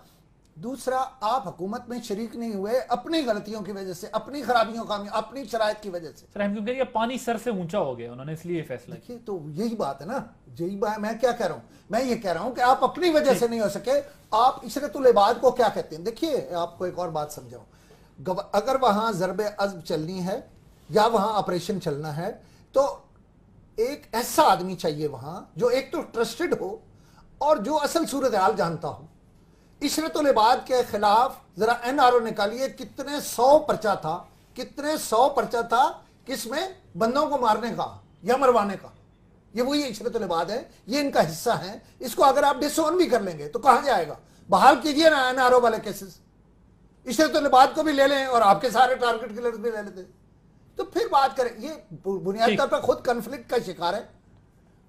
دوسرا, آپ حکومت میں شریک نہیں ہوئے اپنی غلطیوں کی وجہ سے, اپنی خرابیوں کا, اپنی شرائط کی وجہ سے. سر ہم کیونکہ یہ پانی سر سے اونچا ہو گیا, انہوں نے اس لیے فیصلہ کیا. تو یہی بات ہے نا, یہی بات میں کیا کہہ رہا ہوں, میں یہ کہہ رہا ہوں کہ آپ اپنی وجہ سے نہیں ہو سکے. آپ عشرت العباد کو کیا کہتے ہیں؟ دیکھیے, آپ کو ایک اور بات سمجھاؤں. اگر وہاں ضرب عزم چلنی ہے یا وہاں آپریشن چلنا ہے تو ایک ایسا آدمی چاہیے وہاں جو ایک تو ٹرسٹڈ ہو اور جو اصل صورتحال جانتا ہو. عشرت العباد کے خلاف ذرا این آر او نکالیے, کتنے 100 پرچہ تھا کس میں, بندوں کو مارنے کا یا مروانے کا. یہ وہی عشرت العباد ہے, یہ ان کا حصہ ہے. اس کو اگر آپ ڈس اون بھی کر لیں گے تو کہاں جائے گا؟ بحال کیجئے نا این آر او والے کیسز, عشرت العباد کو بھی لے لیں اور آپ کے سارے ٹارگٹ کلرز بھی لے لیتے, تو پھر بات کریں. یہ بنیادی طور پر خود کنفلکٹ کا شکار ہے,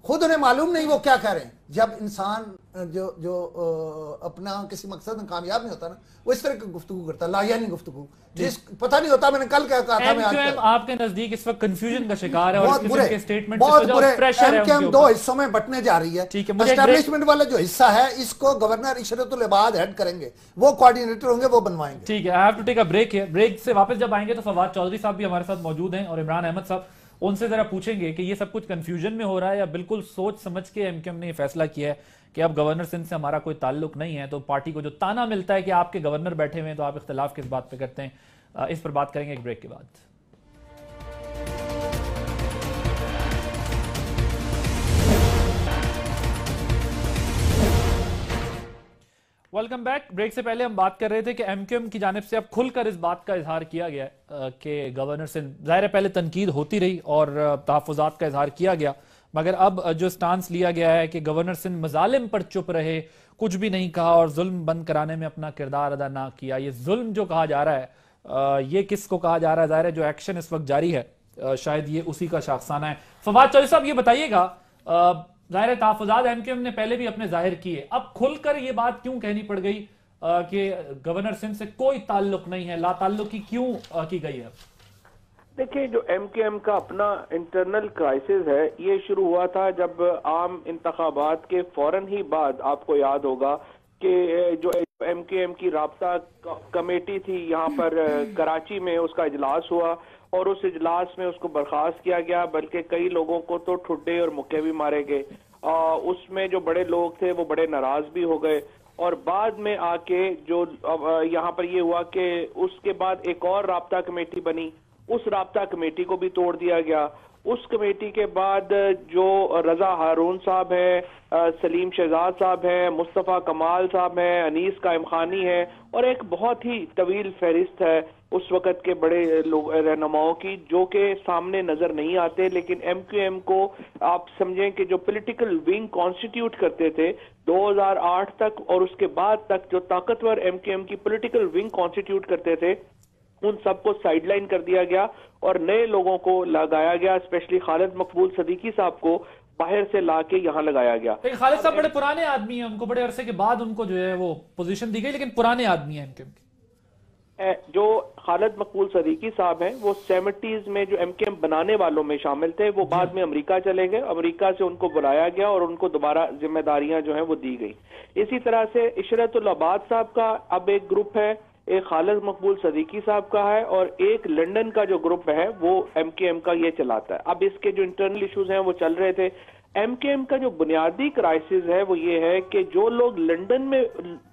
خود انہیں معلوم نہیں وہ کیا کہہ رہے ہیں. جب انسان جو اپنا کسی مقصد میں کامیاب نہیں ہوتا نا, وہ اس طرح کی گفتگو کرتا ہے, لا یعنی گفتگو, جس پتہ نہیں ہوتا. میں نے کل کیا کہا تھا, میں آج آپ کے نزدیک اس وقت کنفیوژن کا شکار ہے اور اس قسم کے سٹیٹمنٹ بہت برے. ایم کیو ایم 2 حصوں میں بٹنے جا رہی ہے. اسٹیبلشمنٹ والا جو حصہ ہے اس کو گورنر عشرت العباد ہیڈ کریں گے, وہ کوارڈینیٹر ہوں گے, وہ بنوائیں گے. ٹھیک ہے, I have to take a break ہے. بریک سے واپس جب آئیں گے تو فواد چودھری صاحب بھی ہمارے ساتھ موجود ہیں اور عمران احمد صاحب, ان سے ذرا پوچھیں گے کہ یہ سب کچھ کنفیوژن میں ہو رہا ہے یا بالکل سوچ سمجھ کے ایم کیو ایم نے یہ فیصلہ کیا ہے کہ اب گورنر سندھ سے ہمارا کوئی تعلق نہیں ہے, تو پارٹی کو جو تانا ملتا ہے کہ آپ کے گورنر بیٹھے ہوئے ہیں تو آپ اختلاف کس بات پہ کرتے ہیں, اس پر بات کریں گے ایک بریک کے بعد. Welcome back. ब्रेक से पहले हम बात कर रहे थे कि एमक्यूएम की जानिब से अब खुलकर इस बात का इजहार किया गया है कि गवर्नर से जाहिर है पहले तनकीद होती रही और तहफ़्फ़ुज़ात का इजहार किया गया, मगर अब जो स्टांस लिया गया है कि गवर्नर सिंध मजालिम पर चुप रहे, कुछ भी नहीं कहा और जुल्म बंद कराने में अपना किरदार अदा ना किया। ये जुल्म जो कहा जा रहा है ये किसको कहा जा रहा है? जाहिर है जो एक्शन इस वक्त जारी है शायद ये उसी का शाखसाना है। फवाद चौधरी साहब ये बताइएगा, जाहिर है तहफ़्फ़ुज़ात एमक्यूएम ने पहले भी अपने जाहिर किए, अब खुलकर ये बात क्यों कहनी पड़ गई कि गवर्नर सिंध से कोई ताल्लुक नहीं है, ला ताल्लुकी क्यों की गई है? देखिए, जो एमक्यूएम का अपना इंटरनल क्राइसिस है ये शुरू हुआ था जब आम इंतखाबात के फौरन ही बाद आपको याद होगा कि जो एमक्यूएम की राब्ता कमेटी थी यहाँ पर कराची में, उसका इजलास हुआ और उस इजलास में उसको बर्खास्त किया गया, बल्कि कई लोगों को तो ठुड्डे और मुक्के भी मारे गए। उसमें जो बड़े लोग थे वो बड़े नाराज भी हो गए और बाद में आके जो यहाँ पर ये हुआ कि उसके बाद एक और राब्ता कमेटी बनी, उस राब्ता कमेटी को भी तोड़ दिया गया। उस कमेटी के बाद जो रजा हारून साहब है, सलीम शहजाद साहब है, मुस्तफ़ा कमाल साहब है, अनीस कायम खानी है और एक बहुत ही तवील फहरिस्त है उस वक़्त के बड़े लोग रहनुमाओं की, जो कि सामने नजर नहीं आते, लेकिन एमक्यूएम को आप समझें कि जो पॉलिटिकल विंग कॉन्स्टिट्यूट करते थे 2008 तक और उसके बाद तक जो ताकतवर एमक्यूएम की पॉलिटिकल विंग कॉन्स्टिट्यूट करते थे उन सबको साइडलाइन कर दिया गया और नए लोगों को लगाया गया। स्पेशली खालिद मकबूल सदीकी साहब को बाहर से लाके यहाँ लगाया गया। खालिद साहब बड़े पुराने आदमी हैं, उनको बड़े अरसे के बाद उनको जो है वो पोजीशन दी गई, लेकिन पुराने आदमी हैं एमक्यूएम के। जो खालिद मकबूल सदीकी साहब हैं वो 70s में जो एमक्यूएम बनाने वालों में शामिल थे, वो बाद में अमेरिका चले गए, अमेरिका से उनको बुलाया गया और उनको दोबारा जिम्मेदारियां जो हैं वो दी गई। इसी तरह से इशरतुल अबाद साहब का अब एक ग्रुप है, एक खालिद मकबूल सदीकी साहब का है और एक लंदन का जो ग्रुप है वो एमक्यूएम का ये चलाता है। अब इसके जो इंटरनल इश्यूज हैं वो चल रहे थे। एमक्यूएम का जो बुनियादी क्राइसिस है वो ये है कि जो लोग लंदन में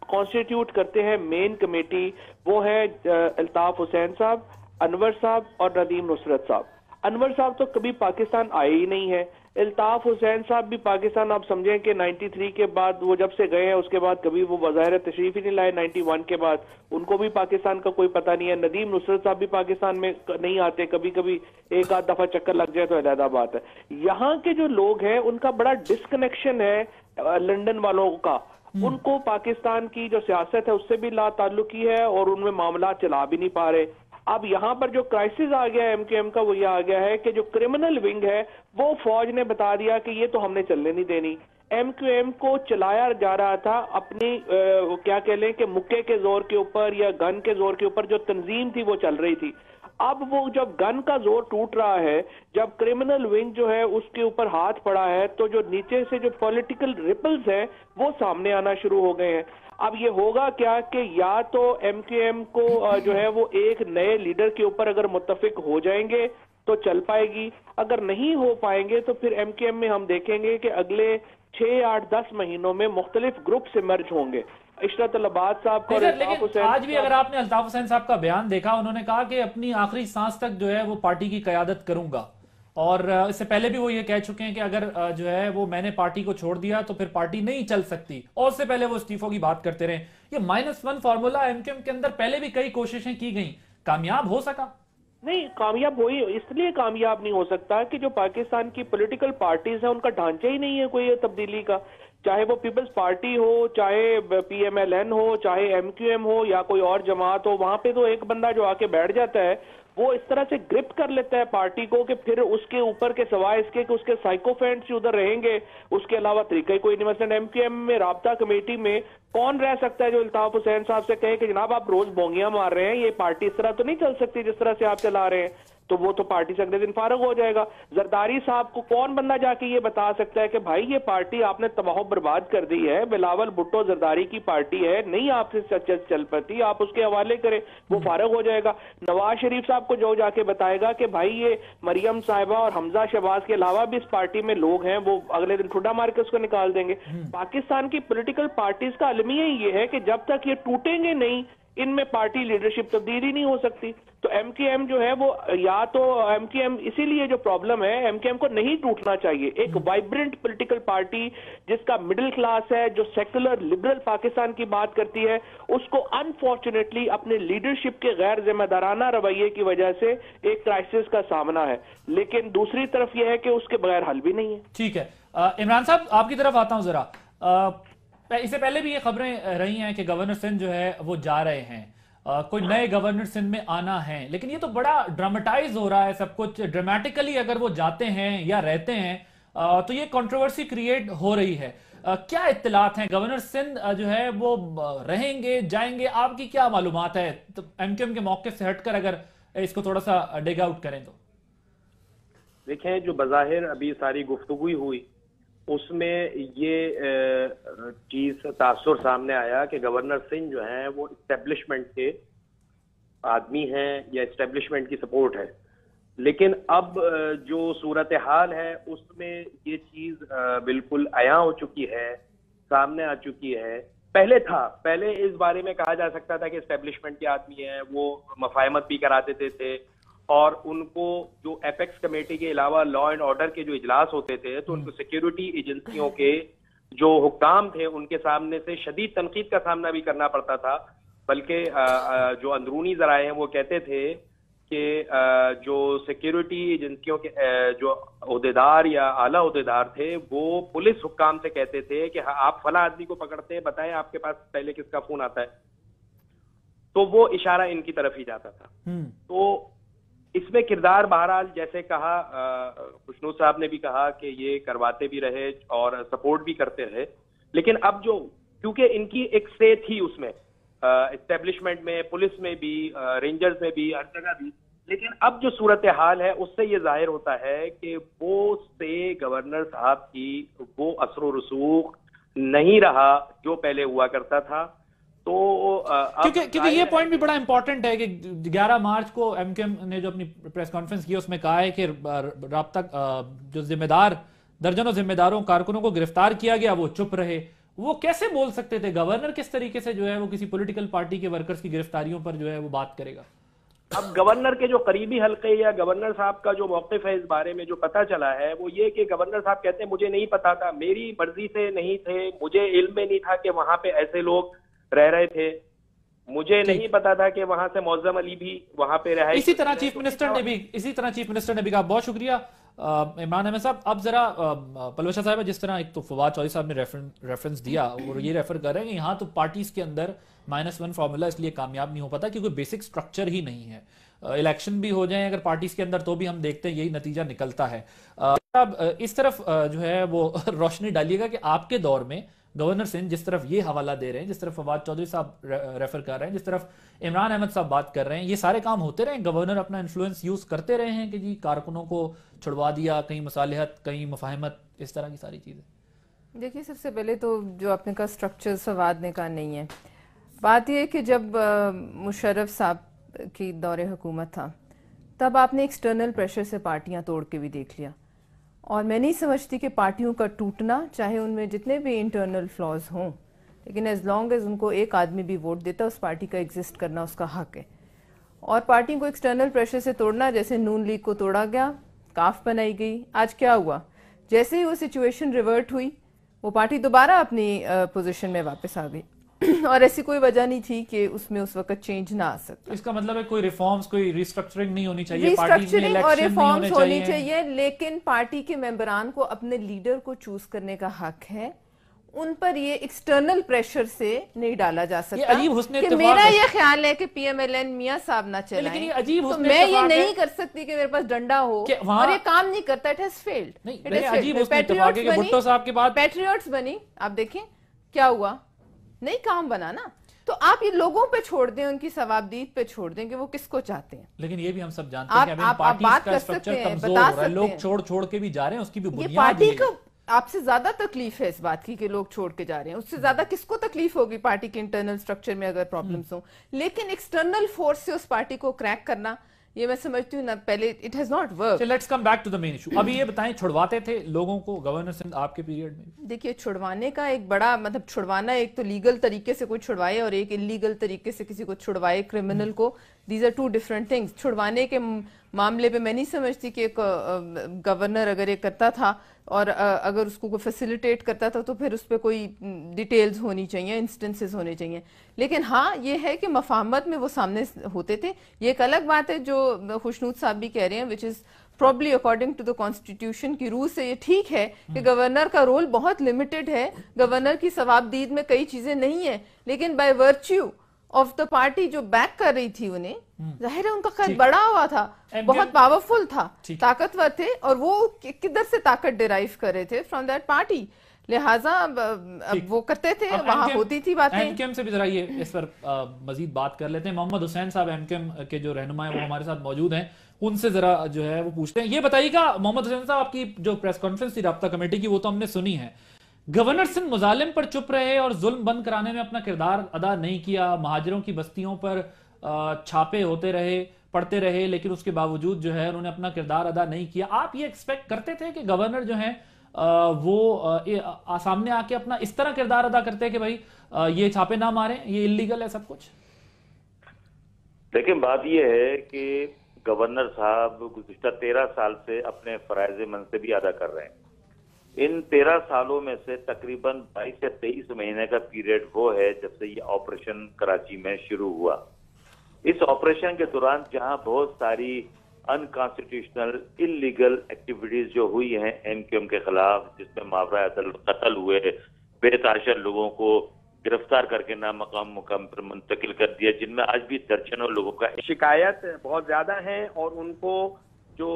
कॉन्स्टिट्यूट करते हैं मेन कमेटी, वो है अल्ताफ हुसैन साहब, अनवर साहब और नदीम नुसरत साहब। अनवर साहब तो कभी पाकिस्तान आए ही नहीं है। अल्ताफ हुसैन साहब भी पाकिस्तान आप समझें कि 93 के बाद वो जब से गए हैं उसके बाद कभी वो बज़ाहिर तशरीफ ही नहीं लाए। 91 के बाद उनको भी पाकिस्तान का कोई पता नहीं है। नदीम नुसरत साहब भी पाकिस्तान में नहीं आते, कभी कभी एक आध दफा चक्कर लग जाए तो अलहदा बात है। यहाँ के जो लोग हैं उनका बड़ा डिस्कनेक्शन है लंदन वालों का, उनको पाकिस्तान की जो सियासत है उससे भी ला ताल्लुकी है और उनमें मामला चला भी नहीं पा रहे। अब यहाँ पर जो क्राइसिस आ गया है एमक्यूएम का वो ये आ गया है कि जो क्रिमिनल विंग है वो फौज ने बता दिया कि ये तो हमने चलने नहीं देनी। एमक्यूएम को चलाया जा रहा था अपनी क्या कह लें कि मुक्के के जोर के ऊपर या गन के जोर के ऊपर, जो तंजीम थी वो चल रही थी। अब वो जब गन का जोर टूट रहा है, जब क्रिमिनल विंग जो है उसके ऊपर हाथ पड़ा है, तो जो नीचे से जो पॉलिटिकल रिपल्स हैं वो सामने आना शुरू हो गए हैं। अब ये होगा क्या कि या तो एमक्यूएम को जो है वो एक नए लीडर के ऊपर अगर मुत्तफिक हो जाएंगे तो चल पाएगी, अगर नहीं हो पाएंगे तो फिर एमक्यूएम में हम देखेंगे कि अगले 6, 8, 10 महीनों में मुख्तलिफ ग्रुप से मर्ज होंगे। इशरतुल अबाद साहब को, लेकिन आज भी अगर आपने अल्ताफ हुसैन साहब का बयान देखा, उन्होंने कहा कि अपनी आखिरी सांस तक जो है वो पार्टी की क़यादत करूंगा और इससे पहले भी वो ये कह चुके हैं कि अगर जो है वो मैंने पार्टी को छोड़ दिया तो फिर पार्टी नहीं चल सकती, और उससे पहले वो इस्तीफों की बात करते रहे। ये -1 फार्मूला एमक्यूएम के अंदर पहले भी कई कोशिशें की गई, कामयाब हो सका नहीं? कामयाब हो, इसलिए कामयाब नहीं हो सकता कि जो पाकिस्तान की पॉलिटिकल पार्टीज है उनका ढांचा ही नहीं है कोई तब्दीली का, चाहे वो पीपल्स पार्टी हो, चाहे PMLN हो, चाहे एमक्यूएम हो या कोई और जमात हो। वहां पे तो एक बंदा जो आके बैठ जाता है वो इस तरह से ग्रिप कर लेता है पार्टी को कि फिर उसके ऊपर के सवाए इसके कि उसके साइकोफेंट्स उधर रहेंगे, उसके अलावा तरीका ही कोई नहीं। मसलन एमक्यूएम में राब्ता कमेटी में कौन रह सकता है जो अल्ताफ हुसैन साहब से कहे कि जनाब आप रोज बोंगियां मार रहे हैं, ये पार्टी इस तरह तो नहीं चल सकती जिस तरह से आप चला रहे हैं, तो वो तो पार्टी से अगले दिन फारग हो जाएगा। जरदारी साहब को कौन बंदा जाके ये बता सकता है कि भाई ये पार्टी आपने तबाह बर्बाद कर दी है, बिलावल भुट्टो जरदारी की पार्टी है, नहीं आपसे चल पाती, आप उसके हवाले करें, वो फारग हो जाएगा। नवाज शरीफ साहब को जो जाके बताएगा कि भाई ये मरियम साहिबा और हमजा शहबाज के अलावा भी इस पार्टी में लोग हैं, वो अगले दिन ठुड्डा मार के उसको निकाल देंगे। पाकिस्तान की पॉलिटिकल पार्टीज का अलमिया ये है कि जब तक ये टूटेंगे नहीं, ان میں پارٹی لیڈرشپ تبدیلی نہیں ہو سکتی. تو ایم کیو ایم جو ہے وہ یا تو ایم کیو ایم اسی لیے جو پرابلم ہے ایم کیو ایم کو نہیں ٹوٹنا چاہیے. ایک وائبرنٹ پولیٹیکل پارٹی جس کا مڈل کلاس ہے, جو سیکولر لبرل پاکستان کی بات کرتی ہے, اس کو انفارچونیٹلی اپنے لیڈرشپ کے غیر ذمہ دارانہ رویے کی وجہ سے ایک کرائسس کا سامنا ہے. لیکن دوسری طرف یہ ہے کہ اس کے بغیر حل بھی نہیں ہے. ٹھیک ہے, عمران صاحب آپ کی طرف آتا ہوں ذرا. اس سے پہلے بھی یہ خبریں رہی ہیں کہ گورنر سندھ جو ہے وہ جا رہے ہیں, کوئی نئے گورنر سندھ میں آنا ہے, لیکن یہ تو بڑا ڈراماٹائز ہو رہا ہے سب کچھ. ڈرامیٹیکلی اگر وہ جاتے ہیں یا رہتے ہیں تو یہ کنٹروورسی کریٹ ہو رہی ہے. کیا اطلاعات ہیں؟ گورنر سندھ جو ہے وہ رہیں گے, جائیں گے؟ آپ کی کیا معلومات ہے ایم کیو ایم کے موقف سے ہٹ کر اگر اس کو تھوڑا سا ڈگ آؤٹ کریں تو؟ دیکھیں, جو بظاہر ابھی ساری گفتگو ہوئی اس میں یہ چیز تاثر سامنے آیا کہ گورنر سنگھ جو ہیں وہ اسٹیبلشمنٹ کے آدمی ہیں یا اسٹیبلشمنٹ کی سپورٹ ہے. لیکن اب جو صورتحال ہے اس میں یہ چیز بالکل عیاں ہو چکی ہے, سامنے آ چکی ہے. پہلے اس بارے میں کہا جا سکتا تھا کہ اسٹیبلشمنٹ کے آدمی ہیں, وہ مفاہمت بھی کرا دیتے تھے, اور ان کو جو ایپیکس کمیٹی کے علاوہ لا اینڈ آرڈر کے جو اجلاس ہوتے تھے تو ان کو سیکیورٹی ایجنسیوں کے جو حکام تھے ان کے سامنے سے شدید تنقید کا سامنا بھی کرنا پڑتا تھا. بلکہ جو اندرونی ذرائع ہیں وہ کہتے تھے کہ جو سیکیورٹی ایجنسیوں کے جو عہدیدار یا اعلیٰ عہدیدار تھے وہ پولیس حکام سے کہتے تھے کہ آپ فلاں آدمی کو پکڑتے ہیں, بتائیں آپ کے پاس پہلے کس کا فون آتا ہے. تو وہ اشارہ ان کی طرف ہی جاتا تھا. تو اس میں کردار بہرحال جیسے کہا خوشنود صاحب نے بھی کہا کہ یہ کرواتے بھی رہے اور سپورٹ بھی کرتے رہے. لیکن اب جو کیونکہ ان کی ایک سے تھی اس میں اسٹیبلشمنٹ میں, پولیس میں بھی, رینجرز میں بھی, ہر جگہ بھی, لیکن اب جو صورتحال ہے اس سے یہ ظاہر ہوتا ہے کہ وہ سے گورنر صاحب کی وہ اثر و رسوخ نہیں رہا جو پہلے ہوا کرتا تھا. تو کیونکہ یہ پوائنٹ بھی بڑا امپورٹنٹ ہے کہ 11 مارچ کو ایم کیو ایم نے جو اپنی پریس کانفرنس کی اس میں کہا ہے کہ رابطہ جو ذمہ دار درجنوں ذمہ داروں کارکنوں کو گرفتار کیا گیا وہ چپ رہے. وہ کیسے بول سکتے تھے؟ گورنر کس طریقے سے جو ہے وہ کسی پولیٹیکل پارٹی کے ورکرز کی گرفتاریوں پر جو ہے وہ بات کرے گا؟ اب گورنر کے جو قریبی حلقے یا گورنر صاحب کا جو موقف ہے اس بارے میں جو پتہ چلا ہے وہ یہ کہ گورنر صاحب کہتے ہیں مجھے نہیں پتا تھا, میری مرضی سے نہیں تھے, مجھے علم میں نہیں تھا کہ وہاں پہ ایسے لوگ رہ رہے تھے, مجھے نہیں پتا تھا کہ وہاں سے معظم علی بھی وہاں پہ رہے. اسی طرح چیف منسٹر نے بھی کہا. بہت شکریہ عمران احمد صاحب. اب ذرا پلوشا صاحب, جس طرح ایک تو فواد چودھری صاحب نے ریفرنس دیا اور یہ ریفر کر رہے ہیں کہ یہاں تو پارٹیز کے اندر -1 فارمولا اس لیے کامیاب نہیں ہو پاتا کیونکہ بیسک سٹرکچر ہی نہیں ہے. الیکشن بھی ہو جائیں اگر پارٹیز کے اندر تو بھی ہم دیکھتے ہیں یہی نتیجہ نکلتا ہے. اب اس طرف جو ہے وہ روشنی ڈالیے گا کہ آپ کے دور میں گورنر سندھ جس طرف یہ حوالہ دے رہے ہیں, جس طرف فواد چودھری صاحب ریفر کر رہے ہیں, جس طرف عمران احمد صاحب بات کر رہے ہیں, یہ سارے کام ہوتے رہے ہیں؟ گورنر اپنا انفلوئنس یوز کرتے رہے ہیں کہ جی کارکنوں کو چھڑوا دیا, کہیں مصالحت, کہیں مفاہمت, اس طرح کی ساری چیزیں؟ دیکھیے, سب سے پہلے تو جو آپ نے کہا سٹرکچر فواد نے کہا نہیں ہے. بات یہ ہے کہ جب مشرف صاحب کی دور حکومت تھا تب آپ نے ایکسٹرنل پریشر سے پارٹیاں توڑ کے بھی دیکھ لیا, اور میں نہیں سمجھتی کہ پارٹیوں کا ٹوٹنا, چاہے ان میں جتنے بھی انٹرنل فلاز ہوں, لیکن ایز لانگ ایز ان کو ایک آدمی بھی ووٹ دیتا اس پارٹی کا ایگزسٹ کرنا اس کا حق ہے. اور پارٹی کو ایکسٹرنل پریشر سے توڑنا, جیسے نون لیگ کو توڑا گیا, کاف بنائی گئی, آج کیا ہوا, جیسے ہی وہ سچویشن ریورٹ ہوئی وہ پارٹی دوبارہ اپنی پوزیشن میں واپس آ گئی, اور ایسی کوئی وجہ نہیں تھی کہ اس میں اس وقت چینج نہ آ سکتا. اس کا مطلب ہے کوئی ریفارمز, کوئی ریسٹرکچرنگ نہیں ہونی چاہیے, ریسٹرکچرنگ اور ریفارمز ہونی چاہیے, لیکن پارٹی کے ممبران کو اپنے لیڈر کو چوز کرنے کا حق ہے. ان پر یہ ایکسٹرنل پریشر سے نہیں ڈالا جا سکتا کہ میرا یہ خیال ہے کہ پی ایم ایل این میاں صاحب نہ چلائیں, تو میں یہ نہیں کر سکتی کہ میرے پاس ڈنڈا ہو اور یہ کام نہیں کرتا. It has failed. پیٹریوٹس بنی, آپ دیکھیں کیا ہوا, نہیں کام بنا نا. تو آپ یہ لوگوں پہ چھوڑ دیں, ان کی ثوابدید پہ چھوڑ دیں کہ وہ کس کو چاہتے ہیں. لیکن یہ بھی ہم سب جانتے ہیں کہ آپ بات کر سکتے ہیں, بتا سکتے ہیں, لوگ چھوڑ کے بھی جا رہے ہیں, اس کی بھی بنیاد ہے. آپ سے زیادہ تکلیف ہے اس بات کی کہ لوگ چھوڑ کے جا رہے ہیں, اس سے زیادہ کس کو تکلیف ہوگی پارٹی کے انٹرنل سٹرکچر میں اگر پرابلمز ہوں. لیکن ایکسٹرنل فورس سے اس پارٹی کو کریک کرنا, یہ میں سمجھتی ہوں نا پہلے it has not work. Let's come back to the main issue. ابھی یہ بتائیں چھڑواتے تھے لوگوں کو گورنر سندھ آپ کے پیریڈ میں؟ دیکھیے چھڑوانے کا ایک بڑا مطلب چھڑوانا ایک تو لیگل طریقے سے کوئی چھڑوائے اور ایک انلیگل طریقے سے کسی کو چھڑوائے کرمنل کو. These are two different things. چھڑوانے کے معاملے پہ میں نہیں سمجھتی کہ ایک گورنر اگر یہ کرتا تھا اور اگر اس کو فیسیلیٹیٹ کرتا تھا تو پھر اس پہ کوئی ڈیٹیلز ہونی چاہیے, انسٹنسز ہونے چاہیے. لیکن ہاں یہ ہے کہ مفاہمت میں وہ سامنے ہوتے تھے. یہ ایک الگ بات ہے جو خوشنود صاحب بھی کہہ رہے ہیں which is probably according to the constitution کی روح سے یہ ٹھیک ہے کہ گورنر کا رول بہت لمیٹڈ ہے. گورنر کی ثوابدید میں کئی چیزیں نہیں ہیں, لیکن by virtue of the party جو بیک کر رہی تھی انہیں, ظاہر ہے ان کا قد بڑا ہوا تھا, بہت پاورفل تھا, طاقتور تھے, اور وہ کدھر سے طاقت ڈیرائیو کر رہے تھے فرام دیٹ پارٹی. لہٰذا وہ کرتے تھے, وہاں ہوتی تھی باتیں. ایم کیو ایم سے بھی ذرا یہ اس پر مزید بات کر لیتے ہیں. محمد حسین صاحب ایم کیو ایم کے جو رہنما ہیں وہ ہمارے ساتھ موجود ہیں, ان سے ذرا جو ہے وہ پوچھتے ہیں. یہ بتائیے گا محمد حسین صاحب, آپ کی جو پریس کانفرنس تھی رابطہ کمیٹی کی وہ تو ہم نے سنی ہے. گورنر سندھ مظالم پر چپ رہے اور ظلم بند کرانے میں اپنا کردار ادا نہیں کیا, مہاجروں کی بستیوں پر چھاپے ہوتے رہے, پڑتے رہے, لیکن اس کے باوجود جو ہے انہوں نے اپنا کردار ادا نہیں کیا. آپ یہ ایکسپیکٹ کرتے تھے کہ گورنر جو ہیں وہ سامنے آ کے اپنا اس طرح کردار ادا کرتے ہیں کہ بھائی یہ چھاپے نہ ماریں, یہ انلیگل ہے سب کچھ؟ لیکن بات یہ ہے کہ گورنر صاحب گزشتہ 13 سال سے اپنے فرائض منصبی ادا کر رہے ہیں. ان 13 سالوں میں سے تقریباً 22 سے 23 مہینے کا پیریڈ وہ ہے جب سے یہ آپریشن کراچی میں شروع ہوا. اس آپریشن کے دوران جہاں بہت ساری انکانسٹیٹیوشنل انلیگل ایکٹیویٹیز جو ہوئی ہیں ایم کیو ایم کے خلاف, جس میں ماورا عدل قتل ہوئے, بے تحاشا لوگوں کو گرفتار کر کے نامقام مقام پر منتقل کر دیا, جن میں آج بھی درجنوں لوگوں کا شکایت بہت زیادہ ہیں, اور ان کو جو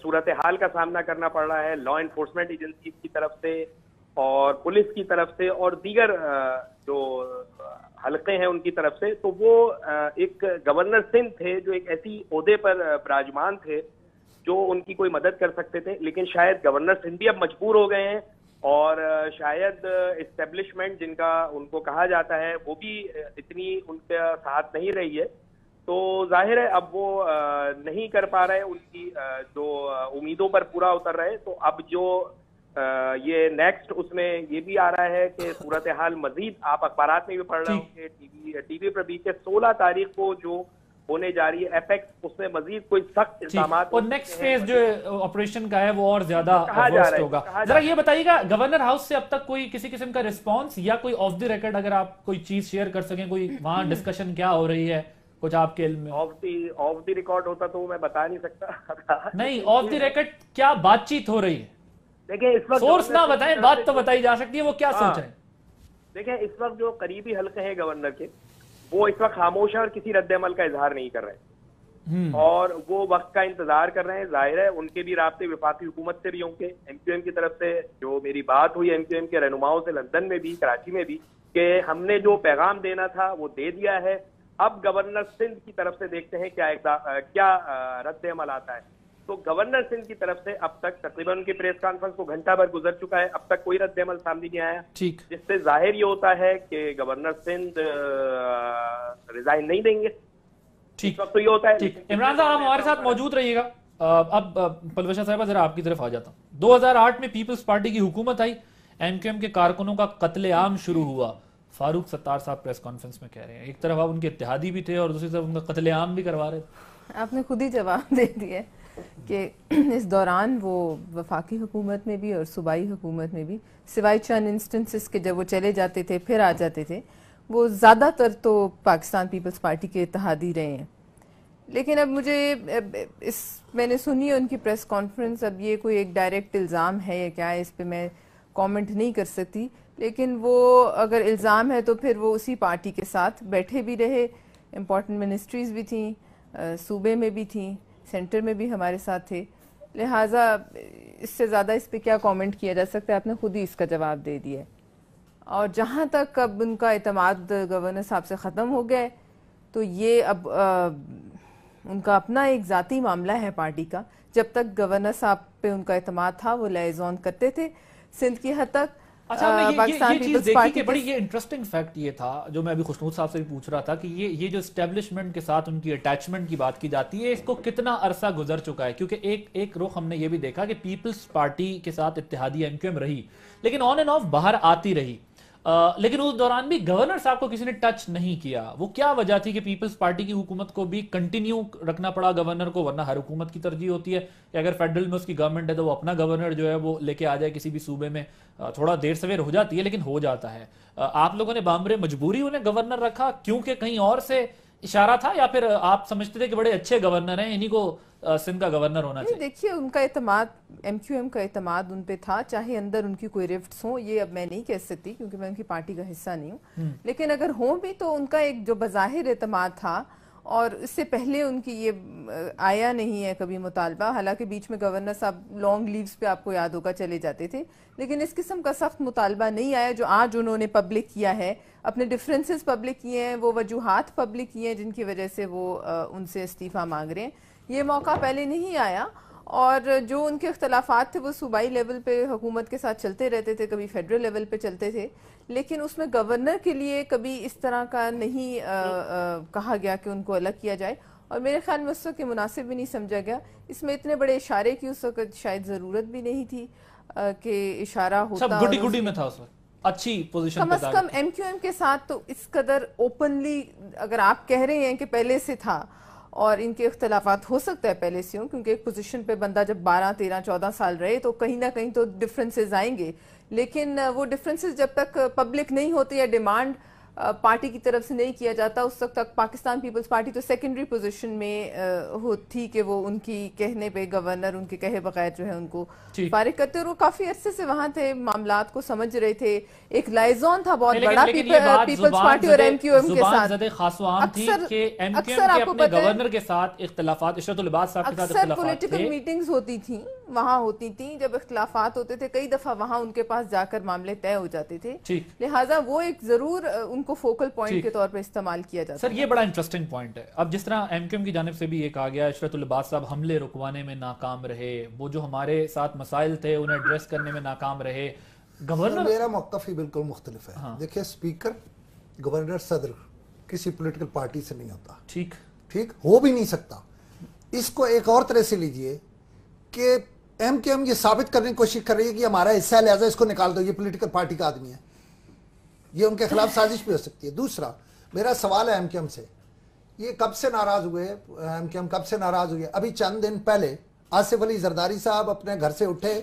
صورتحال کا سامنا کرنا پڑ رہا ہے لا انفورسمنٹ ایجنسیز کی طرف سے اور پولیس کی طرف سے اور دیگر جو حلقے ہیں ان کی طرف سے, تو وہ ایک گورنر سندھ تھے جو ایک ایسی عہدے پر براجمان تھے جو ان کی کوئی مدد کر سکتے تھے. لیکن شاید گورنر سندھ بھی اب مجبور ہو گئے ہیں, اور شاید اسٹیبلشمنٹ جن کا ان کو کہا جاتا ہے وہ بھی اتنی ان کا ساتھ نہیں رہی ہے. تو ظاہر ہے اب وہ نہیں کر پا رہے ان کی جو امیدوں پر پورا اتر رہے. تو اب جو یہ نیکسٹ اس میں یہ بھی آ رہا ہے کہ صورتحال مزید آپ اخبارات میں بھی پڑھ رہے ہوں کہ ٹی وی پر بھی کہ 16 تاریخ کو جو ہونے جا رہی ہے ایپیکس, اس میں مزید کوئی سخت الزامات, اور نیکسٹ فیز جو آپریشن کا ہے وہ اور زیادہ ورسٹ ہوگا. ذرا یہ بتائیے گا گورنر ہاؤس سے اب تک کوئی کسی قسم کا رسپانس یا کوئی آف دی ریکارڈ اگر آپ کوئی چیز شیئر کر سکیں, کوئی وہاں ڈسکشن کیا ہو رہی ہے کچھ آپ کے علم میں؟ آف دی ریکارڈ ہوتا تو میں بتا نہیں سکتا. نہیں, آف دی ریکارڈ کیا بات چیت ہو رہی ہے؟ دیکھیں اس وقت سورس نہ بتائیں, بات تو بتائی جا سکتی ہے, وہ کیا سوچ رہے ہیں؟ دیکھیں اس وقت جو قریبی حلقے ہیں گورنر کے وہ اس وقت خاموش ہیں اور کسی رد عمل کا اظہار نہیں کر رہے, اور وہ وقت کا انتظار کر رہے ہیں. ظاہر ہے ان کے بھی رابطے وفاقی حکومت سے بھی ہوں گے. ایم کیو ایم کی طرف سے جو میری بات ہوئی ایم کیو ایم کے رہنماؤں سے لندن میں بھی کراچی میں بھی کہ ہم نے جو پیغام دینا تھا وہ دے دیا ہے. اب گورنر سندھ کی طرف سے دیکھتے ہیں کیا رد عمل آتا ہے. تو گورنر سندھ کی طرف سے اب تک تقریباً ان کی پریس کانفرنس کو گھنٹہ بھر گزر چکا ہے, اب تک کوئی رد عمل سامنے نہیں آیا, جس سے ظاہر یہ ہوتا ہے کہ گورنر سندھ ریزائن نہیں دیں گے. ٹھیک وقت تو یہ ہوتا ہے. عمران صاحب آپ ہمارے ساتھ موجود رہیے گا. اب پلوشا صاحبہ ذرا آپ کی طرف آ جاتا ہوں. 2008 میں پیپلز پارٹی کی حکومت آئی, ایم کیو ایم کے کارکنوں کا قتل عام شروع ہوا. فاروق ستار صاحب پریس کانفرنس میں کہہ رہے ہیں ایک طرف آپ ان کے اتحادی بھی تھے اور دوسری طرف ان کا قتل عام بھی کروا رہے تھے. آپ نے خود ہی جواب دے دیا کہ اس دوران وہ وفاقی حکومت میں بھی اور صوبائی حکومت میں بھی سوائے چند انسٹنسز کے جب وہ چلے جاتے تھے پھر آ جاتے تھے, وہ زیادہ تر تو پاکستان پیپلز پارٹی کے اتحادی رہے ہیں. لیکن اب مجھے میں نے سنی ہے ان کی پریس کانفرنس, اب یہ کوئی ایک ڈائریکٹ الزام ہے یا کیا ہے اس پہ میں کامنٹ نہیں کر سکتی, لیکن وہ اگر الزام ہے تو پھر وہ اسی پارٹی کے ساتھ بیٹھے بھی رہے. امپورٹنٹ منسٹریز بھی تھیں, صوبے میں بھی تھیں, سینٹر میں بھی ہمارے ساتھ تھے, لہٰذا اس سے زیادہ اس پہ کیا کامنٹ کیا جا سکتا ہے, آپ نے خود ہی اس کا جواب دے دیا. اور جہاں تک اب ان کا اعتماد گورنر صاحب سے ختم ہو گیا تو یہ اب ان کا اپنا ایک ذاتی معاملہ ہے پارٹی کا. جب تک گورنر صاحب پہ ان کا اعتماد تھا وہ لائزون کرتے تھے سندھ کی حد تک. अच्छा, हमने पाकिस्तान ये चीज पीपल्स देखी पार्टी कि बड़ी ये इंटरेस्टिंग फैक्ट ये था जो मैं अभी खुशनूद साहब से भी पूछ रहा था कि ये जो एस्टेब्लिशमेंट के साथ उनकी अटैचमेंट की बात की जाती है, इसको कितना अरसा गुजर चुका है, क्योंकि एक रुख हमने ये भी देखा कि पीपल्स पार्टी के साथ इत्तेहादी एमक्यूएम रही, लेकिन ऑन एंड ऑफ बाहर आती रही, लेकिन उस दौरान भी गवर्नर साहब को किसी ने टच नहीं किया। वो क्या वजह थी कि पीपल्स पार्टी की हुकूमत को भी कंटिन्यू रखना पड़ा गवर्नर को, वरना हर हुकूमत की तरजीह होती है कि अगर फेडरल में उसकी गवर्नमेंट है तो वो अपना गवर्नर जो है वो लेके आ जाए किसी भी सूबे में। थोड़ा देर सवेर हो जाती है लेकिन हो जाता है। आप लोगों ने बामरे मजबूरी उन्हें गवर्नर रखा क्योंकि कहीं और से इशारा था, या फिर आप समझते थे कि बड़े अच्छे गवर्नर हैं, इन्हीं को सिंध का गवर्नर होना चाहिए? देखिए, उनका एतमाद, एमक्यूएम का एतमाद उन पे था, चाहे अंदर उनकी कोई रिफ्ट्स हों, ये अब मैं नहीं कह सकती क्योंकि मैं उनकी पार्टी का हिस्सा नहीं हूँ, लेकिन अगर हों भी तो उनका एक जो बज़ाहिर एतमाद था, और इससे पहले उनकी ये आया नहीं है कभी मुतालबा। हालांकि बीच में गवर्नर साहब लॉन्ग लीव्स पे आपको याद होगा चले जाते थे, लेकिन इस किस्म का सख्त मुतालबा नहीं आया जो आज उन्होंने पब्लिक किया है। अपने डिफरेंसेस पब्लिक किए हैं, वो वजूहात पब्लिक किए हैं जिनकी वजह से वो उनसे इस्तीफ़ा मांग रहे हैं। ये मौका पहले नहीं आया, और जो उनके इख्तलाफात थे वो सूबाई लेवल पे हुकूमत के साथ चलते रहते थे, कभी फेडरल लेवल पे चलते थे, लेकिन उसमें गवर्नर के लिए कभी इस तरह का नहीं कहा गया कि उनको अलग किया जाए, और मेरे ख्याल में उस वक्त मुनासिब भी नहीं समझा गया। इसमें इतने बड़े इशारे की उस वक्त शायद ज़रूरत भी नहीं थी कि इशारा होता। सब गुडी गुडी में था उस वक्त, अच्छी पोजीशन कम से कम एमक्यूएम के साथ तो इस कदर ओपनली अगर आप कह रहे हैं कि पहले से था, और इनके इख्तलाफात हो सकता है पहले से हों, क्योंकि एक पोजीशन पे बंदा जब 12, 13, 14 साल रहे तो कहीं ना कहीं तो डिफरेंसेस आएंगे, लेकिन वो डिफरेंसेस जब तक पब्लिक नहीं होते या डिमांड पार्टी की तरफ से नहीं किया जाता, उस वक्त तक पाकिस्तान पीपल्स पार्टी तो सेकेंडरी पोजीशन में थी कि वो उनकी कहने पे गवर्नर उनके कहे बगैर जो है उनको फारिग करते, और वो काफी अरसे से वहां थे, मामलात को समझ रहे थे, एक लाइजॉन था बहुत बड़ा पीपल्स पार्टी और एमक्यूएम के साथ। गवर्नर के साथ इख्तलाफात, इशरतुल इबाद साहब के साथ अक्सर पॉलिटिकल मीटिंग्स होती थी, वहां होती थी, जब इख्तलाफात होते थे कई दफा वहां उनके पास जाकर मामले तय हो जाते थे, लिहाजा वो एक जरूर उनको फोकल पॉइंट के तौर पे इस्तेमाल किया जाता है। सर, ये बड़ा इंटरेस्टिंग पॉइंट है। अब जिस तरह एमक्यूएम की जानिब से भी ये कहा गया, इशरतुल इबाद साहब हमले रुकवाने में नाकाम रहे, वो जो हमारे साथ मसाइल थे उन्हें एड्रेस करने में नाकाम रहे। गवर्नर, मेरा मौक़िफ़ ही बिल्कुल मुख्तलिफ है। हाँ। देखिए, स्पीकर, गवर्नर, सदर किसी पॉलिटिकल पार्टी से नहीं होता, ठीक हो भी नहीं सकता। इसको एक और तरह से लीजिए कि एमक्यूएम ये साबित करने की कोशिश कर रही है कि हमारा हिस्सा है, लिहाजा इसको निकाल दो, ये पॉलिटिकल पार्टी का आदमी है, ये उनके खिलाफ साजिश भी हो सकती है। दूसरा मेरा सवाल है एमक्यूएम से, ये कब से नाराज हुए, एमक्यूएम कब से नाराज हुई है? अभी चंद दिन पहले आसिफ अली जरदारी साहब अपने घर से उठे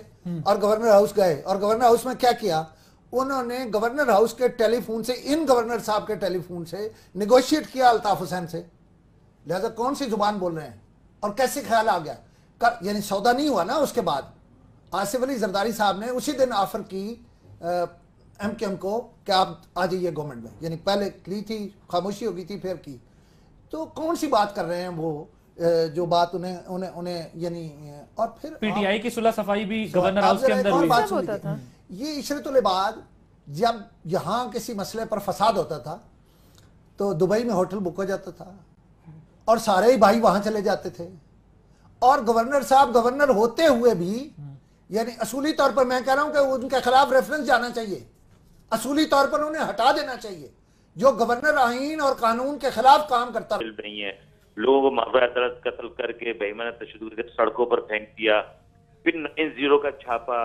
और गवर्नर हाउस गए, और गवर्नर हाउस में क्या किया? उन्होंने गवर्नर हाउस के टेलीफोन से, इन गवर्नर साहब के टेलीफोन से निगोशिएट किया अल्ताफ हुसैन से। लिहाजा कौन सी जुबान बोल रहे हैं और कैसे ख्याल आ गया? यानी सौदा नहीं हुआ ना। उसके बाद आसिफ अली जरदारी साहब ने उसी दिन ऑफर की एमक्यूएम को कि आप आ जाइए गवर्नमेंट में, यानी पहले की थी, खामोशी हो गई थी, फिर की। तो कौन सी बात कर रहे हैं वो, जो बात उन्हें यानी, और फिर पीटीआई की सुलह सफाई भी गवर्नर हाउस के अंदर हुई। ये इशरतुल इबाद जब यहाँ किसी मसले पर फसाद होता था तो दुबई में होटल बुक हो जाता था और सारे ही भाई वहां चले जाते थे, और गवर्नर साहब गवर्नर होते हुए भी, यानी असूली तौर पर मैं कह रहा हूं कि उनके खिलाफ रेफरेंस जाना चाहिए, असूली तौर पर उन्हें हटा देना चाहिए। जो गवर्नर आईन और कानून के खिलाफ काम करता नहीं है, लोगों को मावरा कत्ल करके बेईमाना तशद्दुद सड़कों पर फेंक दिया, फिर 9-0 का छापा,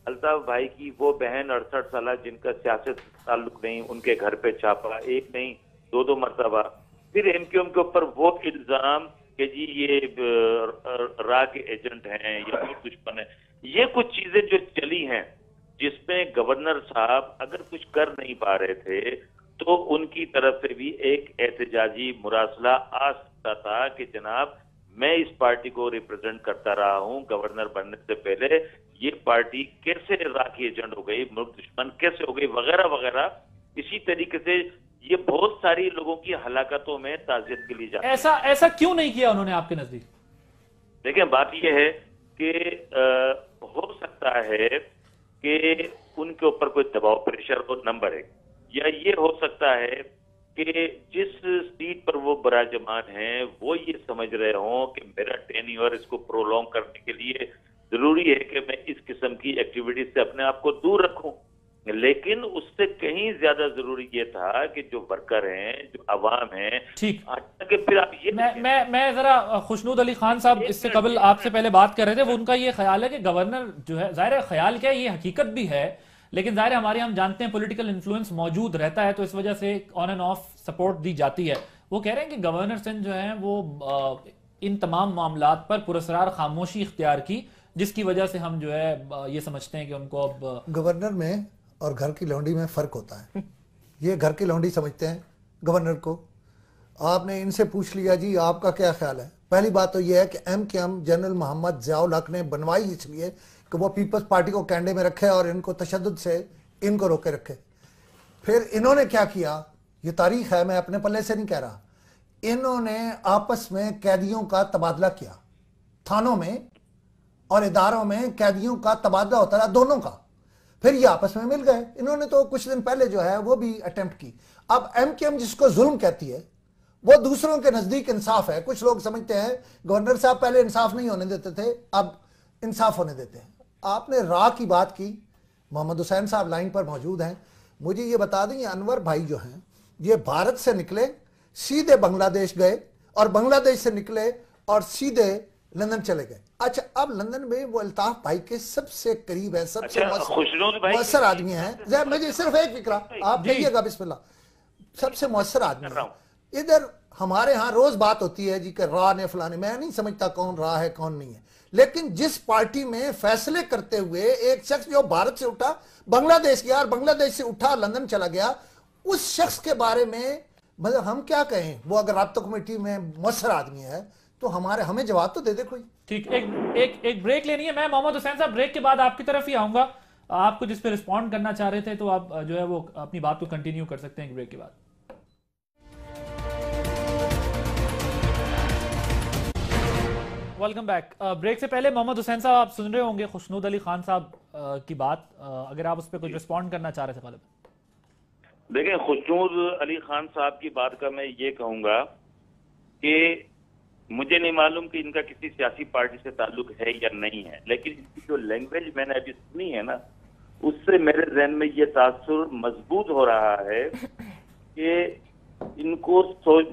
अल्ताफ भाई की वो बहन 68 साल जिनका सियासत ताल्लुक नहीं, उनके घर पे छापा, एक नहीं 2-2 मरतबा, फिर एमक्यूएम के ऊपर वो इल्जाम कि जी ये रा के एजेंट हैं या फिर दुश्मन है। ये कुछ चीजें जो चली हैं जिसमें गवर्नर साहब अगर कुछ कर नहीं पा रहे थे तो उनकी तरफ से भी एक एहतजाजी मुरासला आ सकता था कि जनाब मैं इस पार्टी को रिप्रेजेंट करता रहा हूं, गवर्नर बनने से पहले ये पार्टी कैसे राखी एजेंट हो गई, मुल्क दुश्मन कैसे हो गई, वगैरह वगैरह। इसी तरीके से ये बहुत सारी लोगों की हलाकतों में ताज़ियत के लिए जाती है। ऐसा क्यों नहीं किया उन्होंने आपके नजदीक? देखिए, बात यह है कि हो सकता है कि उनके ऊपर कोई दबाव, प्रेशर हो, नंबर 1, या ये हो सकता है कि जिस सीट पर वो बराजमान हैं वो ये समझ रहे हों कि मेरा टेन्योर इसको प्रोलॉन्ग करने के लिए जरूरी है कि मैं इस किस्म की एक्टिविटीज से अपने आप को दूर रखूं। لیکن اس سے کہیں زیادہ ضروری یہ تھا کہ جو ورکر ہیں، جو عوام ہیں، ٹھیک، کہ پھر آپ یہ میں ذرا خوشنود علی خان صاحب اس سے قبل آپ سے پہلے بات کر رہے تھے، وہ ان کا یہ خیال ہے کہ گورنر جو ہے، ظاہر ہے خیال کیا ہے، یہ حقیقت بھی ہے، لیکن ظاہر ہے ہمارے ہم جانتے ہیں پولیٹیکل انفلوئنس موجود رہتا ہے، تو اس وجہ سے آن اینڈ آف سپورٹ دی جاتی ہے. وہ کہہ رہے ہیں کہ گورنر سندھ جو ہیں وہ ان تمام معاملات پر پراسرار خاموشی اختیار کی، جس کی وجہ سے ہم جو ہے یہ سمجھتے ہیں کہ ان کو اب گورنر میں اور گھر کی لونڈی میں فرق ہوتا ہے. یہ گھر کی لونڈی سمجھتے ہیں گورنر کو. آپ نے ان سے پوچھ لیا جی آپ کا کیا خیال ہے. پہلی بات تو یہ ہے کہ ایم کے ایم جنرل محمد ضیاء الحق نے بنوائی اس لیے کہ وہ پیپلز پارٹی کو کینڈے میں رکھے اور ان کو تشدد سے ان کو روکے رکھے. پھر انہوں نے کیا کیا، یہ تاریخ ہے، میں اپنے پلے سے نہیں کہہ رہا. انہوں نے آپس میں قیدیوں کا تبادلہ کیا، تھانوں میں اور اداروں میں قیدیوں کا تبادلہ ہوتا رہا دونوں کا. پھر یہ آپس میں مل گئے. انہوں نے تو کچھ دن پہلے جو ہے وہ بھی اٹیمپٹ کی. اب ایم کے ایم جس کو ظلم کہتی ہے وہ دوسروں کے نزدیک انصاف ہے. کچھ لوگ سمجھتے ہیں گورنر صاحب پہلے انصاف نہیں ہونے دیتے تھے، اب انصاف ہونے دیتے ہیں. آپ نے راہ کی بات کی، محمد حسین صاحب لائن پر موجود ہیں. مجھے یہ بتا دیں، یہ انور بھائی جو ہیں یہ بھارت سے نکلے سیدھے بنگلہ دیش گئے اور بنگلہ دیش سے نکلے اور سیدھے لندن چلے گئے. اچھا، اب لندن میں وہ الطاف بھائی کے سب سے قریب ہے، سب سے مؤثر آدمی ہیں. مجھے صرف ایک فکرہ آپ کہیے گا، بسم اللہ. سب سے مؤثر آدمی ہے. ادھر ہمارے ہاں روز بات ہوتی ہے جی کہ راہ نے فلانے، میں نہیں سمجھتا کون راہ ہے کون نہیں ہے، لیکن جس پارٹی میں فیصلے کرتے ہوئے ایک شخص جو بھارت سے اٹھا بنگلہ دیش گیا اور بنگلہ دیش سے اٹھا لندن چلا گیا، اس شخص کے بارے میں مطلب ہم کیا کہیں. وہ اگر رابطہ کمیٹی میں مؤثر آدمی ہے تو ہمیں جواب تو دے دے کوئی. ٹھیک، ایک بریک لینی ہے. میں محمد حسین صاحب بریک کے بعد آپ کی طرف ہی آؤں گا. آپ کو جس پہ رسپونڈ کرنا چاہ رہے تھے تو آپ جو ہے وہ اپنی بات کو کنٹینیو کر سکتے ہیں بریک کے بعد. Welcome back. بریک سے پہلے محمد حسین صاحب آپ سن رہے ہوں گے خوشنود علی خان صاحب کی بات، اگر آپ اس پہ کچھ رسپونڈ کرنا چاہ رہے تھے. غالب دیکھیں، خوشنود علی خان صاحب کی بات کا میں یہ کہوں گا کہ مجھے نہیں معلوم کہ ان کا کسی سیاسی پارٹی سے تعلق ہے یا نہیں ہے، لیکن ان کی جو لینگویج میں نے ابھی سنی ہے نا، اس سے میرے ذہن میں یہ تاثر مضبوط ہو رہا ہے کہ ان کو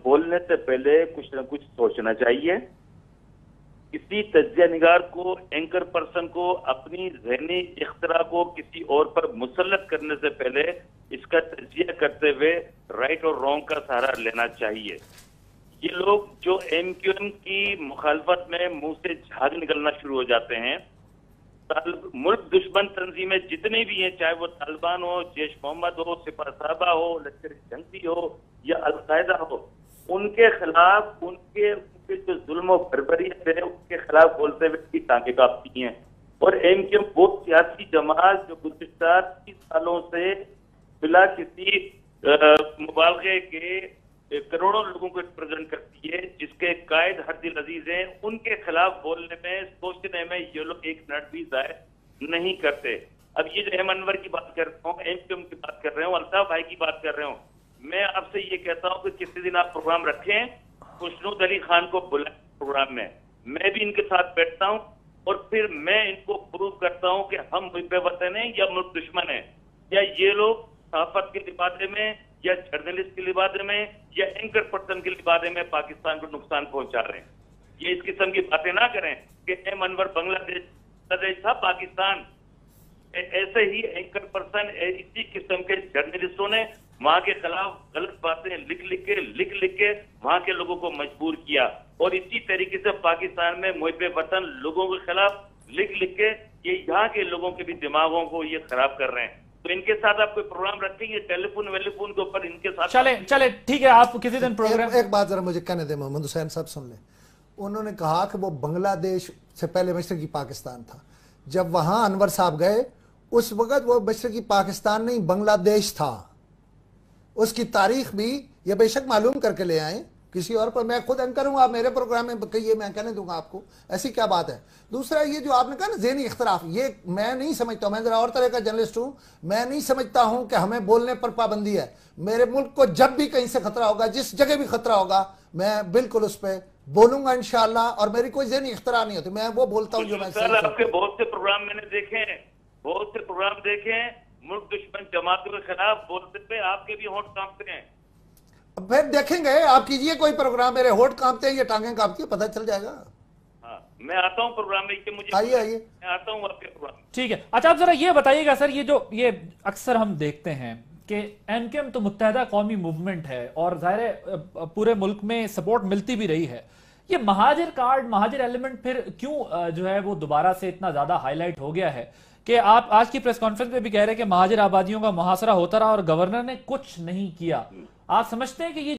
بولنے سے پہلے کچھ نہ کچھ سوچنا چاہیے. کسی تجزیہ نگار کو، اینکر پرسن کو اپنی ذہنی اختراع کو کسی اور پر مسلط کرنے سے پہلے اس کا تجزیہ کرتے ہوئے رائٹ اور رانگ کا سہارا لینا چاہیے. یہ لوگ جو ایم کیو ایم کی مخالفت میں منہ سے جھاگ نکلنا شروع ہو جاتے ہیں، ملک دشمن تنظیمیں جتنی بھی ہیں، چاہے وہ طالبان ہو، جیش محمد ہو، سپاہ صحابہ ہو، لشکر جنگی ہو یا القاعدہ ہو، ان کے خلاف ان کے جو ظلم و بربریت ہے اس کے خلاف بولتے ہوئے کی ٹانگیں کاپتی ہیں. اور ایم کیو ایم وہ سیاسی جماعت جو گزشتہ 30 سالوں سے بلا کسی مبالغے کے کروڑوں لوگوں کو ریپرزینٹ کرتی ہے، جس کے قائد ہر دل عزیز ہیں، ان کے خلاف بولنے میں، سوچنے میں یہ لوگ ایک منٹ بھی ضائع نہیں کرتے. اب یہ جو احمد انور کی بات کر رہا ہوں، ایم کیو ایم کی بات کر رہا ہوں، الطاف بھائی کی بات کر رہا ہوں، میں آپ سے یہ کہتا ہوں کہ کسی دن آپ پروگرام رکھیں، خوشنود علی خان کو بلائیں پروگرام میں بھی ان کے ساتھ بیٹھتا ہوں اور پھر میں ان کو پروو کرتا ہوں کہ ہم محب وطن ہیں یا ملک دشمن ہیں، یا یہ لوگ صحافت کے لبادے میں یا جرنلسٹ کے لبادے میں یا اینکر پرسن کے لبادے میں پاکستان کو نقصان پہنچا رہے ہیں. یہ اس قسم کی باتیں نہ کریں کہ ایم انور بنگلہ دیش تھا پاکستان. ایسے ہی اینکر پرسن اسی قسم کے جرنلسٹوں نے وہاں کے خلاف غلط باتیں لکھ کے وہاں کے لوگوں کو مجبور کیا، اور اسی طریقے سے پاکستان میں محب وطن لوگوں کے خلاف لکھ کے یہ یہاں کے لوگوں کے بھی دماغوں کو یہ خراب کر رہے ہیں. تو ان کے ساتھ آپ کوئی پروگرام رکھیں گے ٹیلی فون کے اوپر ان کے ساتھ چلے ٹھیک ہے. آپ کسی دن پروگرام ایک بات ذرا مجھے کہنے دیں، محمد حسین صاحب سن لیں. انہوں نے کہا کہ وہ بنگلہ دیش سے پہلے مشرقی پاکستان تھا. جب وہاں انور صاحب گئے اس وقت وہ مشرقی پاکستان نہیں بنگلہ دیش تھا. اس کی تاریخ بھی یہ بے شک معلوم کر کے لے آئیں کسی اور پر. میں خود اینکر ہوں، آپ میرے پروگرام میں کہیے، میں کہنے دوں گا آپ کو. ایسی کیا بات ہے؟ دوسرا یہ جو آپ نے کہا نا ذہنی اختلاف، یہ میں نہیں سمجھتا ہوں. میں ذرا اور طرح کا جرنلسٹ ہوں. میں نہیں سمجھتا ہوں کہ ہمیں بولنے پر پابندی ہے. میرے ملک کو جب بھی کہیں سے خطرہ ہوگا، جس جگہ بھی خطرہ ہوگا، میں بالکل اس پہ بولوں گا انشاءاللہ. اور میری کوئی ذہنی اختراع نہیں ہوتی، میں وہ بولتا ہوں جو میں آپ کے بہت سے پروگرام میں نے دیکھے ہیں، بہت سے پروگرام دیکھے ہیں. मुल्क दुश्मन जमातों के खिलाफ बोलते हुए आपके भी होंठ कांपते हैं। अब फिर देखेंगे, आप कीजिए कोई प्रोग्राम, मेरे होठ कांपते हैं या टांगें कांपती है, पता चल जाएगा। हाँ, मैं आता हूँ प्रोग्राम में, कि मुझे आइए आइए, मैं आता हूँ आपके प्रोग्राम में। ठीक है। अच्छा, आप जरा ये बताइएगा सर, ये अक्सर हम देखते हैं कि एमकेएम तो मुत्तहदा कौमी मूवमेंट है और ज़ाहिर है पूरे मुल्क में सपोर्ट मिलती भी रही है, ये महाजिर कार्ड, महाजिर एलिमेंट फिर क्यों जो है वो दोबारा से इतना ज्यादा हाईलाइट हो गया है कि आप आज की प्रेस कॉन्फ्रेंस में भी कह रहे हैं कि महाजिर आबादियों का मुहासरा होता रहा और गवर्नर ने कुछ नहीं किया। आप समझते हैं कि ये